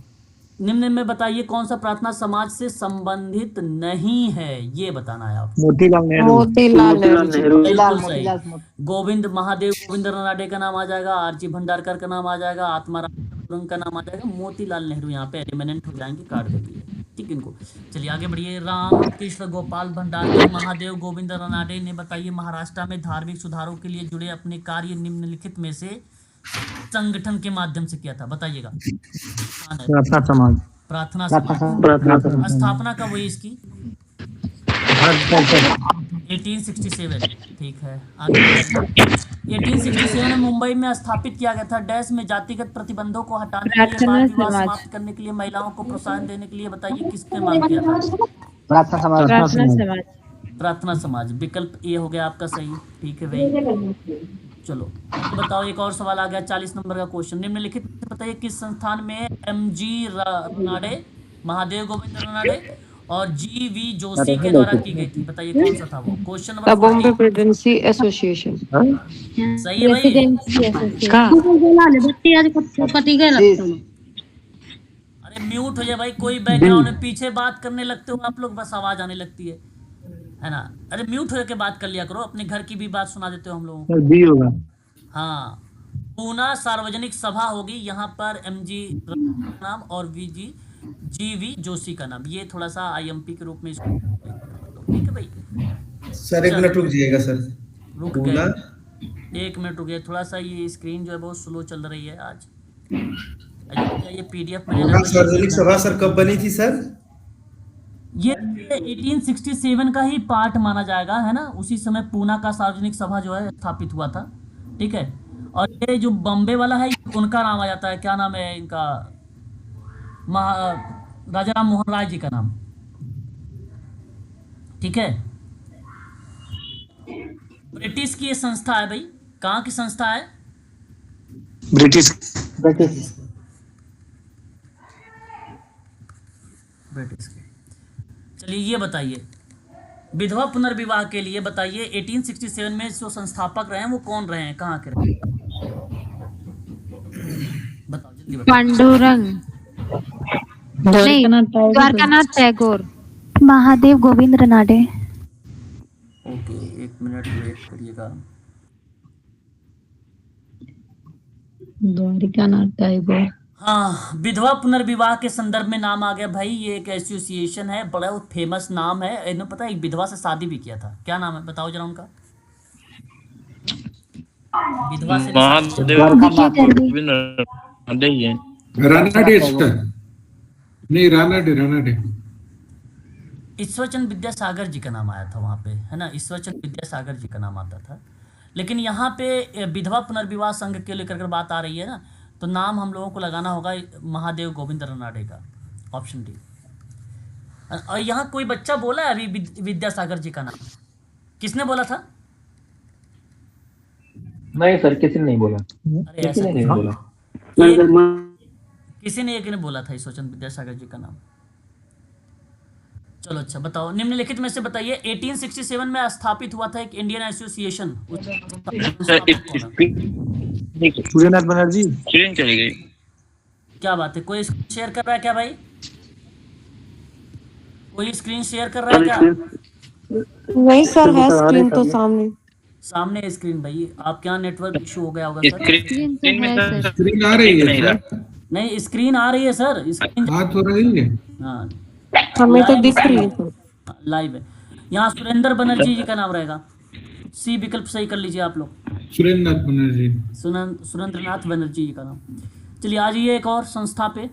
निम्न में बताइए कौन सा प्रार्थना समाज से संबंधित नहीं है, ये बताना है आप। मोतीलाल नेहरू। मोतीलाल नेहरू। बिल्कुल सही। गोविंद महादेव गोविंद रनाडे का नाम आ जाएगा, आरजी भंडारकर का नाम आ जाएगा, आत्माराम पांडुरंग का नाम आ जाएगा, मोतीलाल नेहरू यहाँ पे एलिमिनेट हो जाएंगे, काट देंगे ठीक इनको। चलिए आगे बढ़िए। राम कृष्ण गोपाल भंडारकर महादेव गोविंद रनाडे ने बताइए महाराष्ट्र में धार्मिक सुधारों के लिए जुड़े अपने कार्य निम्नलिखित में से संगठन के माध्यम से किया था? बताइएगा। प्रार्थना समाज। प्रार्थना समाज। स्थापना कब हुई इसकी? 1867। ठीक है, आगे 1867 में मुंबई में स्थापित किया गया था। डैश में जातिगत प्रतिबंधों को हटाने के लिए, बाल विवाह समाप्त करने के लिए, महिलाओं को प्रोत्साहन देने के लिए बताइए किसने मांग किया था? प्रार्थना समाज। प्रार्थना समाज। विकल्प ए हो गया आपका सही। ठीक है भाई, चलो बताओ। एक और सवाल आ गया, 40 नंबर का क्वेश्चन। निम्नलिखित बताइए किस संस्थान में एमजी रनाडे, महादेव गोविंद रनाडे और जीवी जोशी के द्वारा की गई थी? बताइए कौन सा था वो? Question number Bombay presidency association. सही है भाई। अरे म्यूट हो जाए भाई, कोई बैकग्राउंड में पीछे बात करने लगते हो आप लोग, बस आवाज आने लगती है ना। अरे म्यूट होकर बात कर लिया करो, अपने घर की भी बात सुना देते हो हम लोगों को। बी होगा। हाँ, पूना सार्वजनिक सभा होगी, यहाँ पर एमजी नाम और जीवी जोशी का नाम। ये थोड़ा सा आईएमपी के रूप में इसको, ठीक है भाई। सर 1 मिनट रुक जाइएगा सर। रुक गए, 1 मिनट रुक गए। थोड़ा सा ये स्क्रीन जो है बहुत स्लो चल रही है आज। ये पीडीएफ में सार्वजनिक सभा सर कब बनी थी सर? ये 1867 का ही पार्ट माना जाएगा, है ना। उसी समय पूना का सार्वजनिक सभा जो है स्थापित हुआ था, ठीक है। और ये जो बॉम्बे वाला है उनका नाम आ जाता है, क्या नाम है इनका? राजा राम मोहन राय जी का नाम, ठीक है। ब्रिटिश की ये संस्था है भाई। कहाँ की संस्था है? ब्रिटिश। की। चलिए ये बताइए, विधवा पुनर्विवाह के लिए बताइए 1867 में जो संस्थापक रहे हैं वो कौन रहे हैं, कहाँ के रहे हैं? बताओ जल्दी बताओ। पांडुरंग नहीं, द्वारकानाथ टैगोर। महादेव गोविंद रनाडे। ओके, एक मिनट वेट करिएगा। द्वारिका नाथ टैगोर। हाँ, विधवा पुनर्विवाह के संदर्भ में नाम आ गया भाई। ये एक एसोसिएशन है, बड़ा फेमस नाम है। इन्होंने पता है एक विधवा से शादी भी किया था। क्या नाम है बताओ जरा उनका। विधवा से रानाडे सर, नहीं रानाडे। ईश्वरचंद विद्यासागर जी का नाम आया था वहाँ पे, है ना। ईश्वरचंद विद्यासागर जी का नाम आता था। लेकिन यहाँ पे विधवा पुनर्विवाह संघ के लेकर कर बात आ रही है ना, तो नाम हम लोगों को लगाना होगा महादेव गोविंद रनाडे का, ऑप्शन डी। और यहाँ कोई बच्चा बोला है अभी विद्यासागर जी का नाम, किसने बोला था? नहीं सर, किसी ने नहीं बोला। अरे ऐसा किसी ने नहीं बोला। किसी ने एक ने बोला था ईश्वरचंद विद्यासागर जी का नाम। चलो अच्छा बताओ, निम्नलिखित में से बताइए 1867 में स्थापित हुआ था एक इंडियन एसोसिएशन। सूर्यनाथ बनर्जी। क्या बात है, कोई शेयर कर रहा है क्या भाई? कोई स्क्रीन शेयर कर रहा है क्या? वही सर है स्क्रीन तो सामने। सामने स्क्रीन भाई, आपके यहाँ नेटवर्क इशू हो गया होगा सर। स्क्रीन आ रही है सर? नहीं स्क्रीन आ रही है सर, स्क्रीन बात हो रही है। हाँ हमें तो दिख रही है। लाइव है। यहाँ सुरेंद्र बनर्जी जी का नाम रहेगा। सी विकल्प सही कर लीजिए आप लोग। सुरेंद्रनाथ बनर्जी। सुरेंद्रनाथ बनर्जी जी का नाम। चलिए आ जाइए एक और संस्था पे।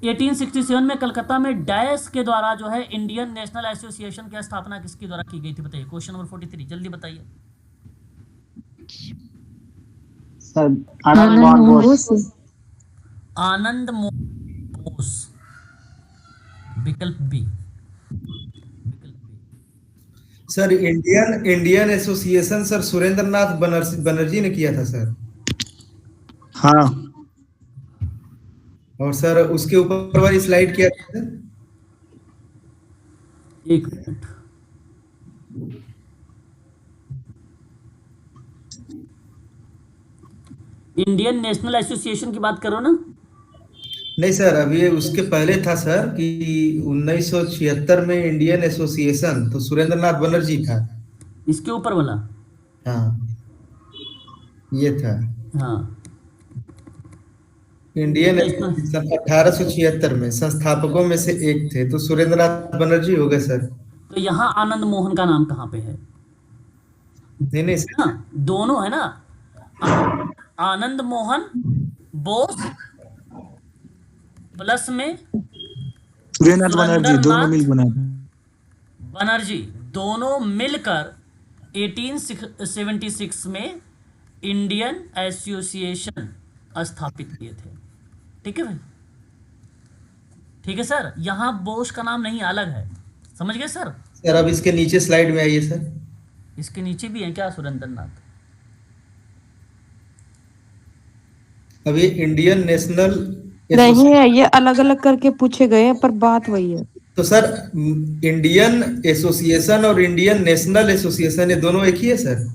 1867 में कलकत्ता में डैश के द्वारा जो है इंडियन नेशनल एसोसिएशन की स्थापना किसके द्वारा की गई थी बताइए। क्वेश्चन नंबर 43 जल्दी बताइए। सर आनंद मोहन बोस। आनंद मोहन बोस, विकल्प बी। Sir Indian association sir Surendranath Banerjee ने किया था सर। हाँ। और सर उसके ऊपर वाली स्लाइड क्या था सर? एक मिनट। इंडियन नेशनल एसोसिएशन की बात करो ना। नहीं सर, अभी उसके पहले था सर कि 1976 में इंडियन एसोसिएशन, तो सुरेंद्रनाथ बनर्जी था। इसके ऊपर वाला? हाँ ये था। हाँ इंडियन एसोसिएशन 1876 में संस्थापकों में से एक थे, तो सुरेंद्रनाथ बनर्जी हो गए सर। तो यहाँ आनंद मोहन का नाम कहाँ पे है? नहीं सर, हाँ दोनों है ना, आनंद मोहन बोस प्लस में सूर्यनाथ बनर्जी, दोनों मिल बना बनर्जी, दोनों मिलकर 1876 में इंडियन एसोसिएशन स्थापित किए थे। ठीक है भाई, ठीक है सर। यहाँ बोस का नाम नहीं, अलग है, समझ गए सर? सर अब इसके नीचे स्लाइड में आइए सर। इसके नीचे भी है क्या सुरेंद्रनाथ? अब ये इंडियन नेशनल नहीं है, ये अलग अलग करके पूछे गए हैं पर बात वही है। तो सर इंडियन एसोसिएशन और इंडियन नेशनल एसोसिएशन ये दोनों एक ही है सर?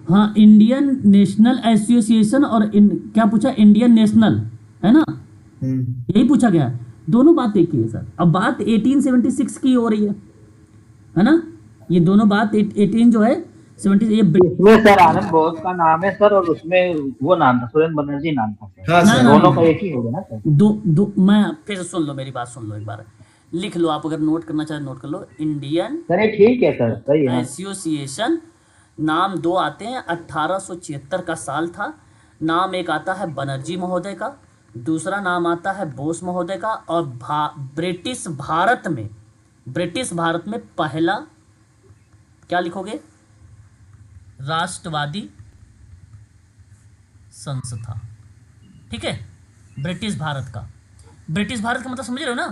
हाँ, इंडियन नेशनल एसोसिएशन और क्या पूछा? इंडियन नेशनल, है ना? यही पूछा गया, दोनों बात एक ही है सर। अब बात 1876 की हो रही है ना? ये दोनों बात 18 जो है 70 ये इसमें सर आनंद बोस का नाम है सर, और उसमें वो नाम था सुरेंद्र बनर्जी नाम था सर। हाँ सर, दोनों का एक ही होगा ना सर? दो मैं फिर सुन लो, मेरी बात सुन लो एक बार, लिख लो आप, अगर नोट करना चाहे नोट कर लो। इंडियन सर ये ठीक है सर, सही है। एसोसिएशन, नाम दो आते हैं, 1876 का साल था। नाम एक आता है बनर्जी महोदय का, दूसरा नाम आता है बोस महोदय का। और ब्रिटिश भारत में पहला क्या लिखोगे? राष्ट्रवादी संस्था। ठीक है, ब्रिटिश भारत का मतलब समझ रहे हो ना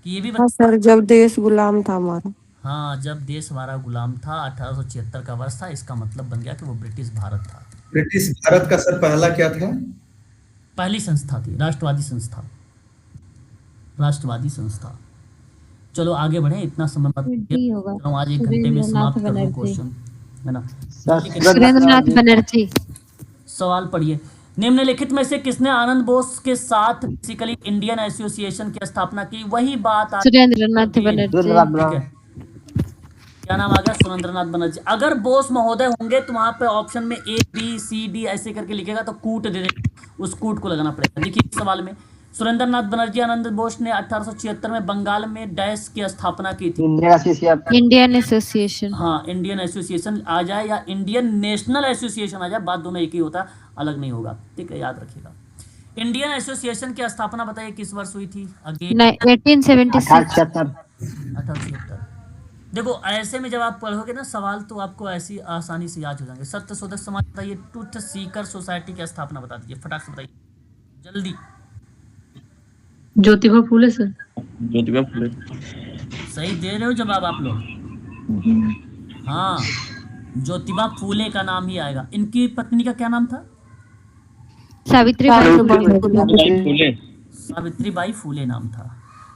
कि ये भी हाँ सर, जब देश गुलाम था हमारा। हाँ, जब देश हमारा गुलाम था, 1876 का वर्ष था, इसका मतलब बन गया कि वो ब्रिटिश भारत था। ब्रिटिश भारत का सर पहला क्या था? पहली संस्था थी राष्ट्रवादी संस्था। चलो आगे बढ़े, इतना समय मत दीजिए, आज 1 घंटे में समाप्त कर दो क्वेश्चन, है ना? सुरेंद्रनाथ बनर्जी। सवाल पढ़िए। निम्नलिखित में से किसने आनंद बोस के साथ बेसिकली इंडियन एसोसिएशन की स्थापना की? वही बात सुरेंद्रनाथ बनर्जी। ठीक है, क्या नाम आ गया? सुरेंद्रनाथ बनर्जी। अगर बोस महोदय होंगे तो वहां पे ऑप्शन में ए बी सी डी ऐसे करके लिखेगा तो कूट दे देगा, उस कूट को लगाना पड़ेगा। देखिए इस सवाल में सुरेंद्रनाथ बनर्जी आनंद बोस ने 1876 में बंगाल में डैश की स्थापना की थी। Indian association. हाँ, इंडियन एसोसिएशन आ जाए या इंडियन नेशनल एसोसिएशन आ जाए, बात दोनों एक ही होता है, अलग नहीं होगा। ठीक है, याद रखिएगा। इंडियन एसोसिएशन की स्थापना बताइए किस वर्ष हुई थी? अगेन 1876। 1876। देखो ऐसे में जब आप पढ़ोगे ना सवाल तो आपको ऐसी आसानी से याद हो जाएंगे। सत्यशोधक समाज बताइए, ट्रूथ सीकर सोसाइटी की स्थापना बता दीजिए, फटाक से बताइए जल्दी। ज्योतिबा फूले सर। ज्योतिबा फूले। सही दे रहे हो जवाब आप लोग। हाँ, ज्योतिबा फूले का नाम ही आएगा। इनकी पत्नी का क्या नाम था? सावित्रीबाई फुले। सावित्रीबाई फूले नाम था।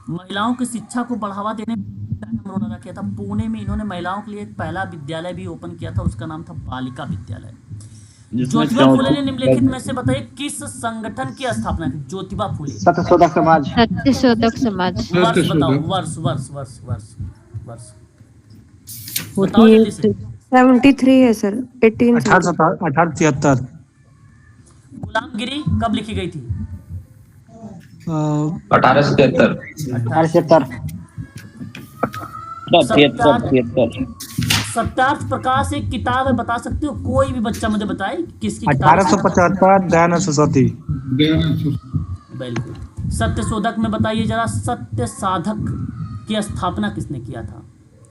महिलाओं की शिक्षा को बढ़ावा देने उन्होंने किया था। पुणे में इन्होंने महिलाओं के लिए एक पहला विद्यालय भी ओपन किया था, उसका नाम था बालिका विद्यालय। ज्योतिबा फूले ने निम्नलिखित में से बताइए किस संगठन की स्थापना की? ज्योतिबा फूले। सत्यशोधक समाज। वर्ष बताओ, वर्ष वर्ष वर्ष वर्ष वर्ष बताओ जल्दी से। 73 है सर। 1873। गुलामगिरी कब लिखी गई थी? 1877। सत्यार्थ प्रकाश एक किताब है, बता सकते हो? कोई भी बच्चा मुझे बताए किसकी किताब? 1875 दयानंद सरस्वती। बिल्कुल। सत्यशोधक में बताइए जरा, सत्य साधक की स्थापना किसने किया था?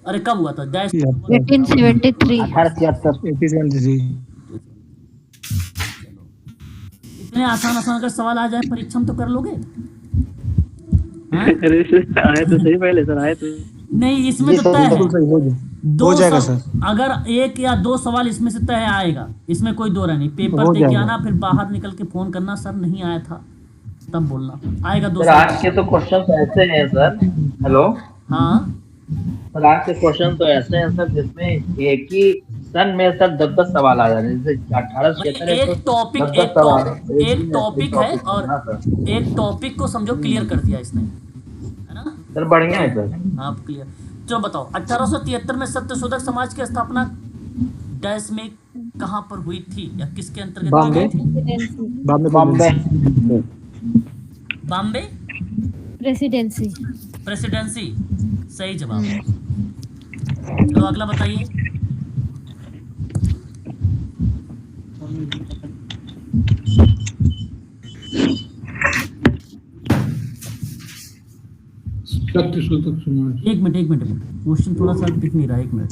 अरे कब हुआ था? 1873। 1873। इतने आसान आसान अगर सवाल आ जाए परीक्षा में तो कर लोगे? अरे आए तो सही पहले सर, आए तो नहीं, इसमें तो तय है हो जाएगा सर। अगर एक या दो सवाल इसमें से तय आएगा, इसमें कोई दो राय नहीं। पेपर दे के आना, फिर बाहर निकल के फोन करना, सर नहीं आया था, तब बोलना। आएगा दो सर सवाल। आज के तो क्वेश्चन ऐसे हैं सर। हेलो। हाँ सर आज के क्वेश्चन तो ऐसे हैं सर जिसमें एक ही सन में सर 10-10 सवाल आ जाते हैं। जैसे 1876 एक टॉपिक है और एक टॉपिक को समझो क्लियर कर दिया इसने, है ना सर? बढ़िया है सर। हाँ क्लियर। चलो बताओ, 1873 में सत्यशोधक समाज की स्थापना डैश में कहाँ पर हुई थी या किसके अंतर्गत की गई थी? बॉम्बे प्रेसिडेंसी। प्रेसिडेंसी सही जवाब। चलो अगला बताइए। सत्यशोधक समाज। एक मिनट क्वेश्चन थोड़ा सा दिख नहीं रहा, एक मिनट।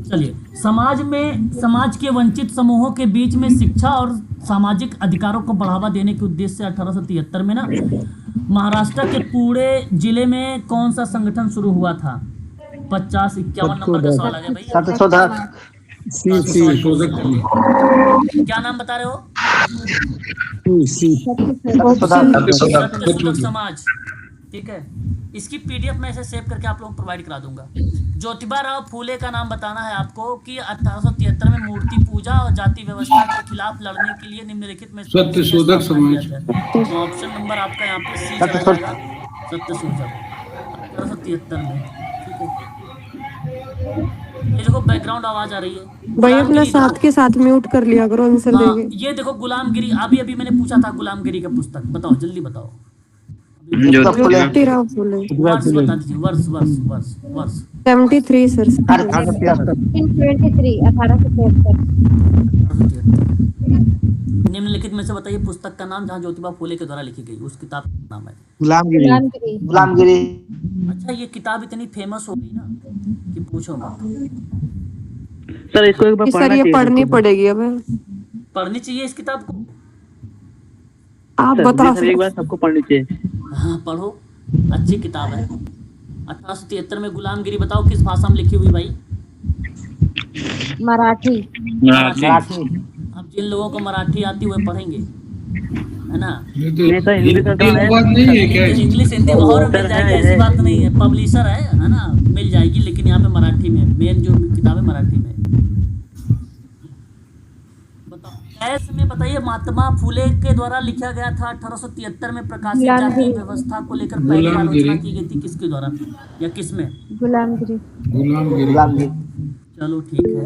चलिए, समाज के वंचित समूहों के बीच में शिक्षा और सामाजिक अधिकारों को बढ़ावा देने के उद्देश्य से 1873 में ना महाराष्ट्र के पुणे जिले में कौन सा संगठन शुरू हुआ था? 50-51 नंबर का सवाल आ गया भाई। क्या नाम बता रहे हो? सत्यशोधक समाज। ठीक है, इसकी पीडीएफ मैं ऐसे सेव करके आप लोगों को प्रोवाइड करा दूंगा। ज्योतिबा राव फूले का नाम बताना है आपको कि 1873 में मूर्ति पूजा और जाति व्यवस्था के खिलाफ लड़ने के लिए निम्नलिखित में सत्यशोधक समाज। ऑप्शन नंबर आपका यहाँ पे सी चला जाएगा। सत्यशोधक 1873 में। ठीक है, ये देखो बैकग्राउंड आवाज आ रही है भाई, अपना साथ के साथ म्यूट कर लिया करो आंसर हाँ, देके। ये देखो गुलामगिरी। अभी मैंने पूछा था गुलामगिरी का पुस्तक बताओ, जल्दी बताओ। ज्योतिराव फूले। वर्ष बता दीजिए, वर्ष 73 सर। 1873। निम्नलिखित में से बताइए पुस्तक का नाम जहाँ ज्योतिबा फूले के द्वारा लिखी गई, उस किताब का नाम है? गुलामगिरी। अच्छा, ये किताब इतनी फेमस हो गई ना कि पूछो मत। सर इसको एक बार सर ये पढ़नी पड़ेगी अब। पढ़नी चाहिए इस किताब को। आप बता सर, एक बार सबको पढ़नी चाहिए। हाँ पढ़ो, अच्छी किताब है। 1873 में गुलामगिरी बताओ किस भाषा में लिखी हुई भाई? मराठी। अब जिन लोगों को मराठी आती हुए पढ़ेंगे, है ना? इंग्लिश हिंदी और मिल जाएगी, ऐसी बात नहीं है। पब्लिशर है ना, मिल जाएगी, लेकिन यहाँ पे मराठी में मेन जो किताब है मराठी में। ऐसे में बताइए महात्मा फुले के द्वारा लिखा गया था 1873 में प्रकाशित जाति व्यवस्था को लेकर पहली आलोचना की गई थी, किसके द्वारा या किसमें? गुलामगिरी। गुलामगिरी। चलो ठीक है।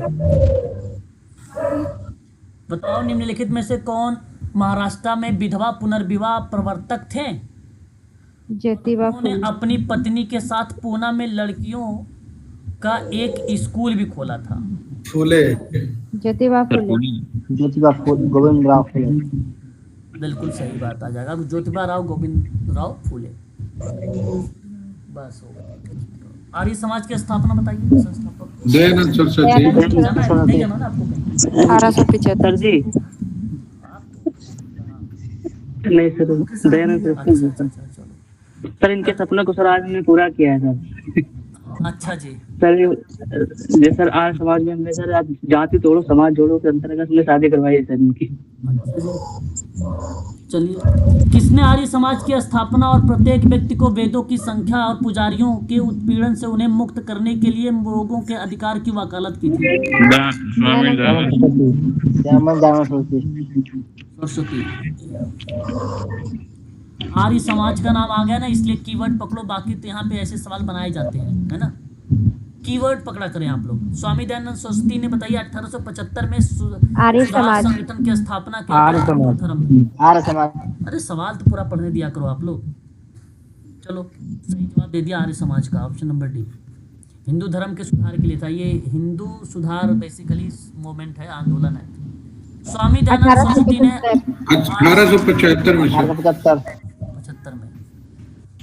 बताओ निम्नलिखित में से कौन महाराष्ट्र में विधवा पुनर्विवाह प्रवर्तक थे? ज्योतिबा उन्होंने फुले। अपनी पत्नी के साथ पूना में लड़कियों का एक स्कूल भी खोला था। फूले। ज्योतिबा फुले। ज्योतिबा फुले, गोविंद राव फुले। बिल्कुल सही बात आ जाएगा, ज्योतिबा राव गोविंद राव फुले। बस हो गया। आर्य समाज की स्थापना बताइए, संस्थापक। दयानंद सरस्वती। जाना है, नहीं जाना ना आपको कहीं? 1875। सर जी नहीं सर, दयानंद सरस्वती जी अच्छा, सर। अच्छा, चलो। सर इनके सपनों को सर आज हमने पूरा किया है सर। अच्छा जी। सर ये सर आज समाज में हमने सर आज जाति तोड़ो समाज जोड़ो के अंतर्गत हमने शादी करवाई है सर इनकी। चलिए, किसने आर्य समाज की स्थापना और प्रत्येक व्यक्ति को वेदों की संख्या और पुजारियों के उत्पीड़न से उन्हें मुक्त करने के लिए लोगों के अधिकार की वकालत की थी? सरस्वती। आर्य समाज का नाम आ गया ना, इसलिए कीवर्ड पकड़ो, बाकी तो यहाँ पे ऐसे सवाल बनाए जाते हैं, है ना? कीवर्ड पकड़ा करें आप लोग। स्वामी दयानंद सरस्वती ने बताइए 1875 में आर्य सुधार समाज। संगठन की स्थापना क्या आर्य समाज। आर्य समाज। अरे सवाल तो पूरा पढ़ने दिया करो आप लोग। चलो सही जवाब दे दिया आर्य समाज का, ऑप्शन नंबर डी। हिंदू धर्म के सुधार के लिए था ये। हिंदू सुधार बेसिकली मूवमेंट है, आंदोलन है। स्वामी दयानंद सरस्वती ने 1875 में सर। 75 में।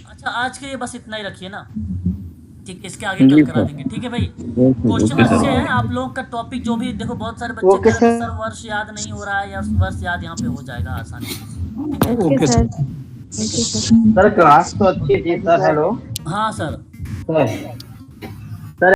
अच्छा, आज के लिए बस इतना ही रखिए ना, ठीक, इसके आगे कल करा देंगे, ठीक है भाई। क्वेश्चन अच्छे हैं आप लोगों का। टॉपिक जो भी देखो, बहुत सारे बच्चे कह रहे हैं सर वर्ष याद नहीं हो रहा है, या वर्ष याद यहाँ पे हो जाएगा आसानी से। Okay sir. सर क्लास तो अच्छी थी सर। हेलो हाँ सर। सर